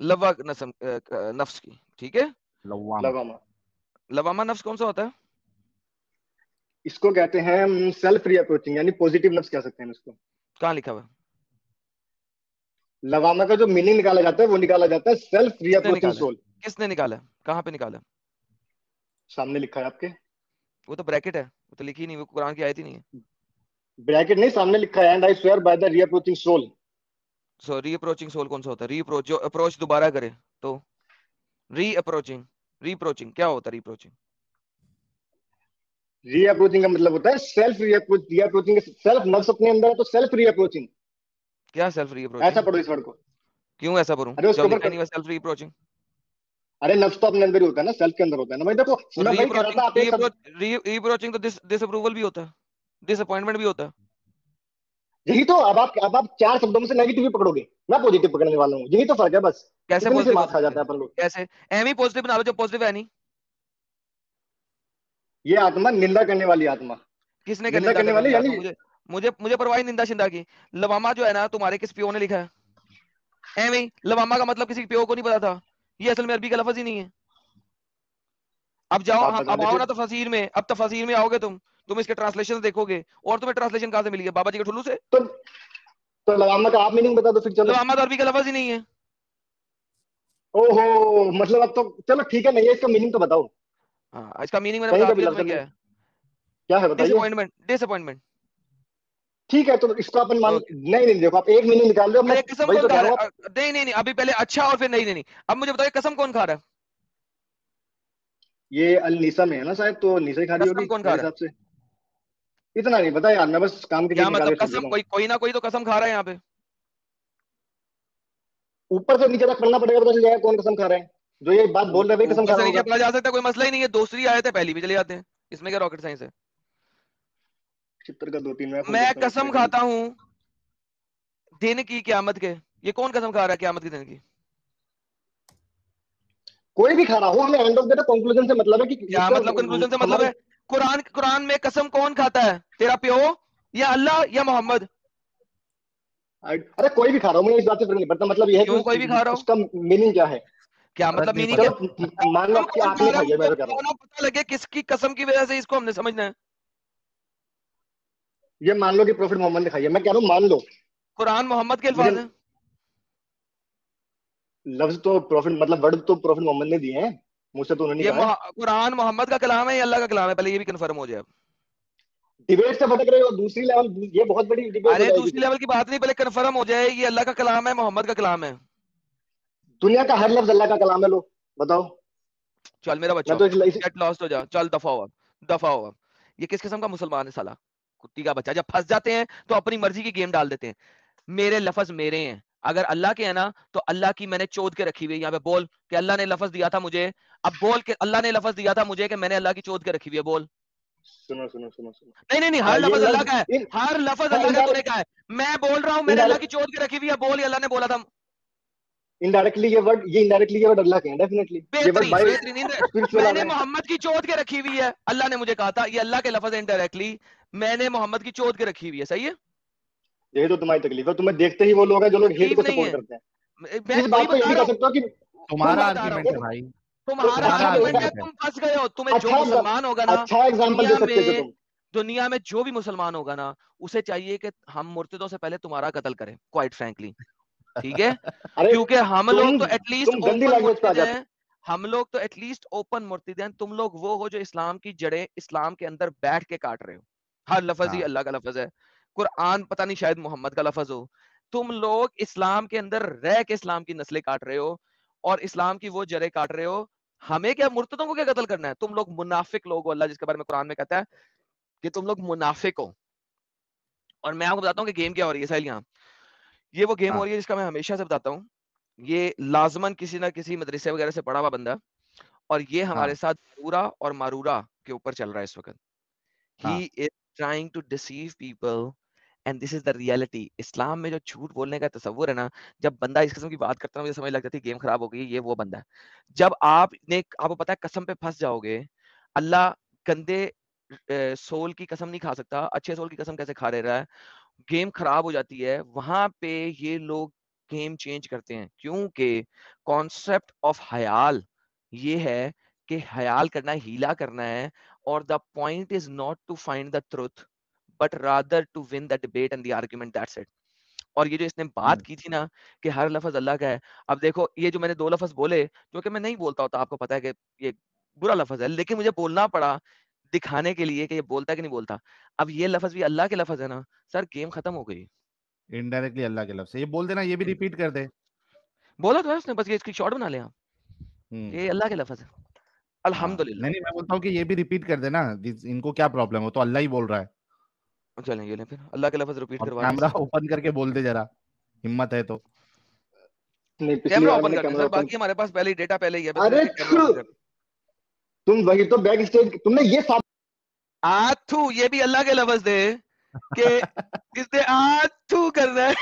लवा नफ्स की, ठीक है। लवामा। लगामा। लवामा नफ्स कौन सा होता है? इसको कहते हैं सेल्फ रीअप्रोचिंग, यानी पॉजिटिव नफ्स कह सकते हैं इसको। कहाँ लिखा हुआ है? लवामा का जो मीनिंग निकाला जाता है वो निकाला जाता है सेल्फ किसने रीअप्रोचिंग निकाला है? सोल। किसने निकाला है? कहाँ पे निकाला है? सामने लिखा है आपके। वो तो ब्रैकेट है, वो तो लिखी ही नहीं, वो कुरान की आयत ही नहीं है। ब्रैकेट नहीं, सामने लिखा है, and I swear by the reapproaching soul. So reapproaching soul कौन सा होता है? री अप्रोच, जो अप्रोच दोबारा करे तो री अप्रोचिंग। रीअप्रोचिंग क्या होता है? रीअप्रोचिंग रीअप्रोचिंग का मतलब होता है सेल्फ रीअप्रोचिंग। सेल्फ नफ्स अपने अंदर है तो सेल्फ रीअप्रोचिंग। क्या? सेल्फ रीअप्रोचिंग ऐसा पढ़ो इस वर्ड को। क्यों ऐसा पढ़ूं अरे उसके जब ऊपर लिखा नहीं है सेल्फ रीअप्रोचिंग? अरे नफ्स तो अपने अंदर ही होता है ना, सेल्फ के अंदर होता है ना भाई। देखो तो मैं वही कह रहा रीअप्रोचिंग, था, आप एक शब्द। रीअप्रोचिंग तो डिसअप्रूवल भी होता है, डिसअपॉइंटमेंट भी होता है। यही तो, अब आप 4 शब्दों में से नेगेटिव ही पकड़ोगे, मैं पॉजिटिव पकड़ने वाला हूँ, यही तो फर्क है बस। कैसे इतनी सी पॉजिटिव हो बात खा सकते जाता हैं? है अपन लोग। कैसे? एम ही पॉजिटिव बना लो जो पॉजिटिव है नहीं। ये आत्मा निंदा करने वाली आत्मा। किसने क्या निंदा निंदा करने करने वाली वाली यानी आत्मा? मुझे मुझे मुझे परवाह ही निंदा शिंदा की। लवामा जो है ना, तुम्हारे किस पियो ने लिखा है? एम ही लवामा का मतलब किसी पियो को नहीं पता था। ये असल में अरबी का लफ्ज ही नहीं है। अब जाओ, आप हम बता अब दे आओ ना फिर। तफसीर में, अब तफसीर में आओगे तुम इसके ट्रांसलेशन देखोगे। और तुम्हें ट्रांसलेशन कहां से मिली है? बाबा जी के ठुल्लू से। तो तो लगामा का आप मीनिंग बता दो फिर, चलो। लवामा तो अरबी का लफ्ज ही नहीं है। ओहो, मतलब अब तो चलो ठीक है, नहीं है इसका मीनिंग तो बताओ। हाँ, इसका मीनिंग मैंने कहीं बता का भी दिया लफ्ज तुम्हें, क्या नहीं। है? क्या है बताइए। Disappointment, disappointment. ठीक है, तो इसको अपन मान, ओके। नहीं नहीं, देखो आप एक मीनिंग निकाल रहे हो, मैं अरे कसम वही कौन तो कह खा रहा हूँ रहा है? नहीं नहीं नहीं, अभी पहले अच्छा और फिर नहीं नहीं नहीं। अब मुझे बताओ कसम कौन खा रहा है? ये अल नीसा में है ना शायद, तो नीसा ही खा रही कसम होगी कौन खा मेरे रहा है? हिसाब से। इतना नहीं पता यार, मैं बस काम की चीज क्या निकाल मतलब के छोड़ कसम? देता हूँ। कोई कोई ना कोई तो कसम खा रहा है यहाँ पे। ऊपर से नीचे तक पढ़ना पड़ेगा, पता चल जाएगा कौन कसम खा रहे हैं। जो ये बात बोल रहे हैं वही कसम ऊपर खा से रहा नीचे होगा। पढ़ा जा सकता है, कोई मसला ही नहीं है। दूसरी आयत है, पहली भी चले जाते हैं। इसमें क्या रॉकेट साइंस है? चित्र का 2 3 मैं खोल मैं देता हूँ, एक कसम सेकंड। खाता हूं दिन की, क्यामत के। ये कौन कसम खा रहा है क्यामत के दिन की? कोई भी खा रहा हो, हमें एंड ऑफ द कंक्लूजन से मतलब है कि क्या इसका मतलब कंक्लूजन से मतलब हमारे। है? कुरान कुरान में कसम कौन खाता है? तेरा प्यो या अल्लाह या मोहम्मद? अरे कोई भी खा रहा हो, मुझे इस बात से फर्क नहीं पड़ता, मतलब यह है कि क्यों कोई भी खा रहा हो? उसका मीनिंग क्या है। क्या फर्क मतलब नहीं मीनिंग क्या? पड़ता। चलो मान लो कसम कि कौन खा आपने रहा है खाई है, मैं मुझे तो कह रहा हूँ। बताओ ना, पता लगे किसकी कसम की वजह से इसको हमने समझना है। ये मान लो कि प्रॉफिट मोहम्मद ने खाई है, मैं कह रहा हूँ मान लो। कुरान मोहम्मद के मुझे अल्फाज हैं। लफ्ज तो प्रॉफिट, मतलब वर्ड तो प्रॉफिट मोहम्मद ने दिए हैं, मुझसे तो उन्होंने ये कहा है। कुरान मोहम्मद का कलाम है या अल्लाह का कलाम है? पहले ये भी कंफर्म हो जाए अब। डिबेट से भटक रहे हो, दूसरी लेवल, ये बहुत बड़ी डिबेट हो अरे जाएगी दूसरी फिर। लेवल की बात नहीं, पहले कंफर्म हो जाए ये अल्लाह का कलाम है मोहम्मद का कलाम है। दुनिया का हर लफ्ज अल्लाह का कलाम है, लो बताओ। चल मेरा मैं बच्चा, तो गेट लॉस्ट हो जा, चल दफा हो अब, दफा हो अब। ये किस किस्म का मुसलमान है साला? कुत्ती का बच्चा। जब फंस जाते हैं तो अपनी मर्जी की गेम डाल देते हैं। मेरे लफ्ज मेरे हैं, अगर अल्लाह के है ना तो अल्लाह की मैंने चोद के रखी हुई है। यहाँ पे बोल कि अल्लाह ने लफ्ज दिया था मुझे। अब बोल के अल्लाह ने लफ्ज दिया था मुझे कि मैंने अल्लाह की चोद के रखी हुई है, बोल। सुनो सुनो सुनो सुनो। नहीं नहीं नहीं, हर ये लफ्ज अल्लाह लफ्ज का है। इन हर लफ्ज हाँ अल्लाह का तूने इनडायरेक्ट, कहा है। मैं बोल रहा हूँ मैंने अल्लाह की इनडायरेक्ट चोद के रखी हुई है, बोल ये अल्लाह ने बोला था। इनडायरेक्टली ये इनडायरेक्टली ये वर्ड अल्लाह के हैं, डेफिनेटली। ये वर्ड बेहतरीन बाय बेहतरीन स्पिरिचुअल आ मैंने रहे हैं। मोहम्मद की चोद के रखी हुई है, अल्लाह ने मुझे कहा था। ये अल्लाह के लफ्ज है इनडायरेक्टली। मैंने मोहम्मद की चोद के रखी हुई है, सही है? यही तो तुम्हारी तकलीफ है, तुम्हें देखते ही वो लोग हैं जो लोग हेट तकलीफ को नहीं सपोर्ट है, करते हैं। मैं इस वही बात को ये बता भी रहा कह हूँ। सकते हो कि वही तुम्हारा बता रहा हूँ, आर्ग्यूमेंट है एक भाई। तुम्हारा अच्छा तुम्हारा आर्गुमेंट है, आर्ग्यूमेंट है। तुम फंस गए हो। तुम्हें जो अच्छा मुसलमान होगा ना अच्छा एग्जाम्पल दे सकते थे तुम। दुनिया में जो भी मुसलमान होगा ना, उसे चाहिए कि हम मुर्तदों से पहले तुम्हारा कत्ल करें, क्वाइट फ्रैंकली। ठीक है? अरे क्योंकि हम लोग तो एटलीस्ट तुम गंदी ओपन लैंग्वेज पे आ मुर्तिद जाते। हैं। हम लोग तो एटलीस्ट ओपन मुर्तिद हैं। तुम लोग वो हो जो इस्लाम की जड़ें इस्लाम के अंदर बैठ के काट रहे हो। हर लफ्ज ही हाँ अल्लाह का लफ्ज है। कुरान पता नहीं शायद मोहम्मद का लफ्ज हो। तुम लोग इस्लाम के अंदर रह के इस्लाम की नस्लें काट रहे हो और इस्लाम की वो जड़ें काट रहे हो। हमें क्या, मुर्तदों को क्या कत्ल करना है? तुम लोग मुनाफिक लोग हो, अल्लाह जिसके बारे में कुरान में कहता है कि तुम लोग मुनाफिक हो। और मैं आपको बताता हूँ कि गेम क्या हो रही है साहिल यहाँ। ये वो गेम हो हाँ रही है जिसका मैं हमेशा से बताता हूँ। ये लाजमन किसी ना किसी मदरसे वगैरह से पढ़ा हुआ बंदा, और ये हमारे हाँ साथ मारूरा और मारूरा के ऊपर चल रहा है इस वक्त। हाँ He is trying to deceive people and this is the reality. इस्लाम में जो झूठ बोलने का तस्वुर है ना, जब बंदा इस किस्म की बात करता है मुझे समझ लगता है गेम खराब हो गई, ये वो बंदा है। जब आपको पता है कसम पे फंस जाओगे, अल्लाह गंदे सोल की कसम नहीं खा सकता, अच्छे सोल की कसम कैसे खा ले रहा है, गेम खराब हो जाती है। वहां पे ये लोग गेम चेंज करते हैं, क्योंकि कॉन्सेप्ट ऑफ हयाल ये है कि हयाल करना है, हीला करना है, और the point is not to find the truth but rather to win the debate and the argument, that's it. और ये जो इसने बात की थी ना कि हर लफ्ज अल्लाह का है, अब देखो ये जो मैंने 2 लफ्ज बोले जो कि मैं नहीं बोलता होता, आपको पता है कि ये बुरा लफ्ज है, लेकिन मुझे बोलना पड़ा दिखाने के लिए कि ये बोलता है कि नहीं बोलता। अब ये लफ्ज भी अल्लाह के लफ्ज है ना सर, गेम खत्म हो गई। इनडायरेक्टली अल्लाह के लफ्ज से ये बोल देना, ये भी रिपीट कर दे। बोला तो है उसने, बस ये इसकी शॉर्ट बना लिया, हम्म ये अल्लाह के लफ्ज है। हाँ अल्हम्दुलिल्लाह। नहीं मैं बोलता हूँ कि ये भी रिपीट कर देना, इनको क्या प्रॉब्लम हो, तो अल्लाह ही बोल रहा है। चलें ये लें फिर अल्लाह के लफ्ज रिपीट और करवा रहे हैं कैमरा इससे। ओपन करके बोल दे जरा, हिम्मत है तो। नहीं, पिछली कैमरा बार ओपन मैंने कर दे कैमरा सर, ओपन। बाकी हमारे पास पहले ही डेटा पहले ही है, बस अरे इसके कैमरा ओपन कर। तुम वही तो बैक स्टेज तुमने ये आथू, ये भी अल्लाह के लफ्ज दे कि किसने आथू कर रहा है।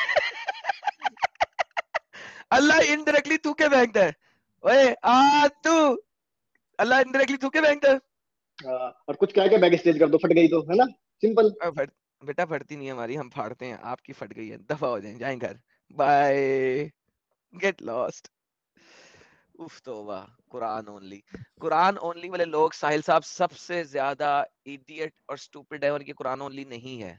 अल्लाह इनडायरेक्टली तू के फेंकता है, ओए आथू, अल्लाह इनडायरेक्टली तू के फेंकता है। और कुछ क्या क्या बैक स्टेज कर दो, फट गई तो, है ना, सिंपल। बेटा फटती नहीं है हमारी, हम फाड़ते हैं, आपकी फट गई है, दफा हो जाए, जाएं घर, बाय, गेट लॉस्ट। उफ तौबा। कुरान ओनली वाले लोग साहिल साहब सबसे ज्यादा इडियट और स्टूपिड है, और ये कुरान ओनली नहीं है।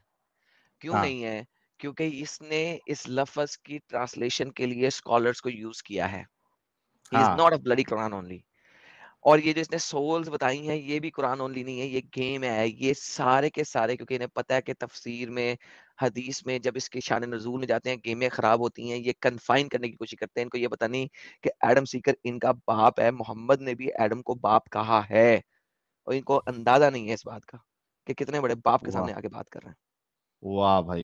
क्यों हाँ नहीं है? क्योंकि इसने इस लफ्ज की ट्रांसलेशन के लिए स्कॉलर्स को यूज किया है। ही इज हाँ not a bloody Quran only. और ये जो इसने सोल्स बताई हैं, ये भी कुरान ओनली नहीं है, ये गेम है, ये सारे के सारे, क्योंकि इन्हें पता है कि तफसीर में, हदीस में जब इसके शान नज़ूल में जाते हैं गेमें खराब होती हैं, ये कन्फाइन करने की कोशिश करते हैं। इनको ये पता नहीं कि एडम सीकर इनका बाप है, मोहम्मद ने भी एडम को बाप कहा है, और इनको अंदाजा नहीं है इस बात का कि कितने बड़े बाप के वाह सामने आके बात कर रहे हैं। वाह भाई।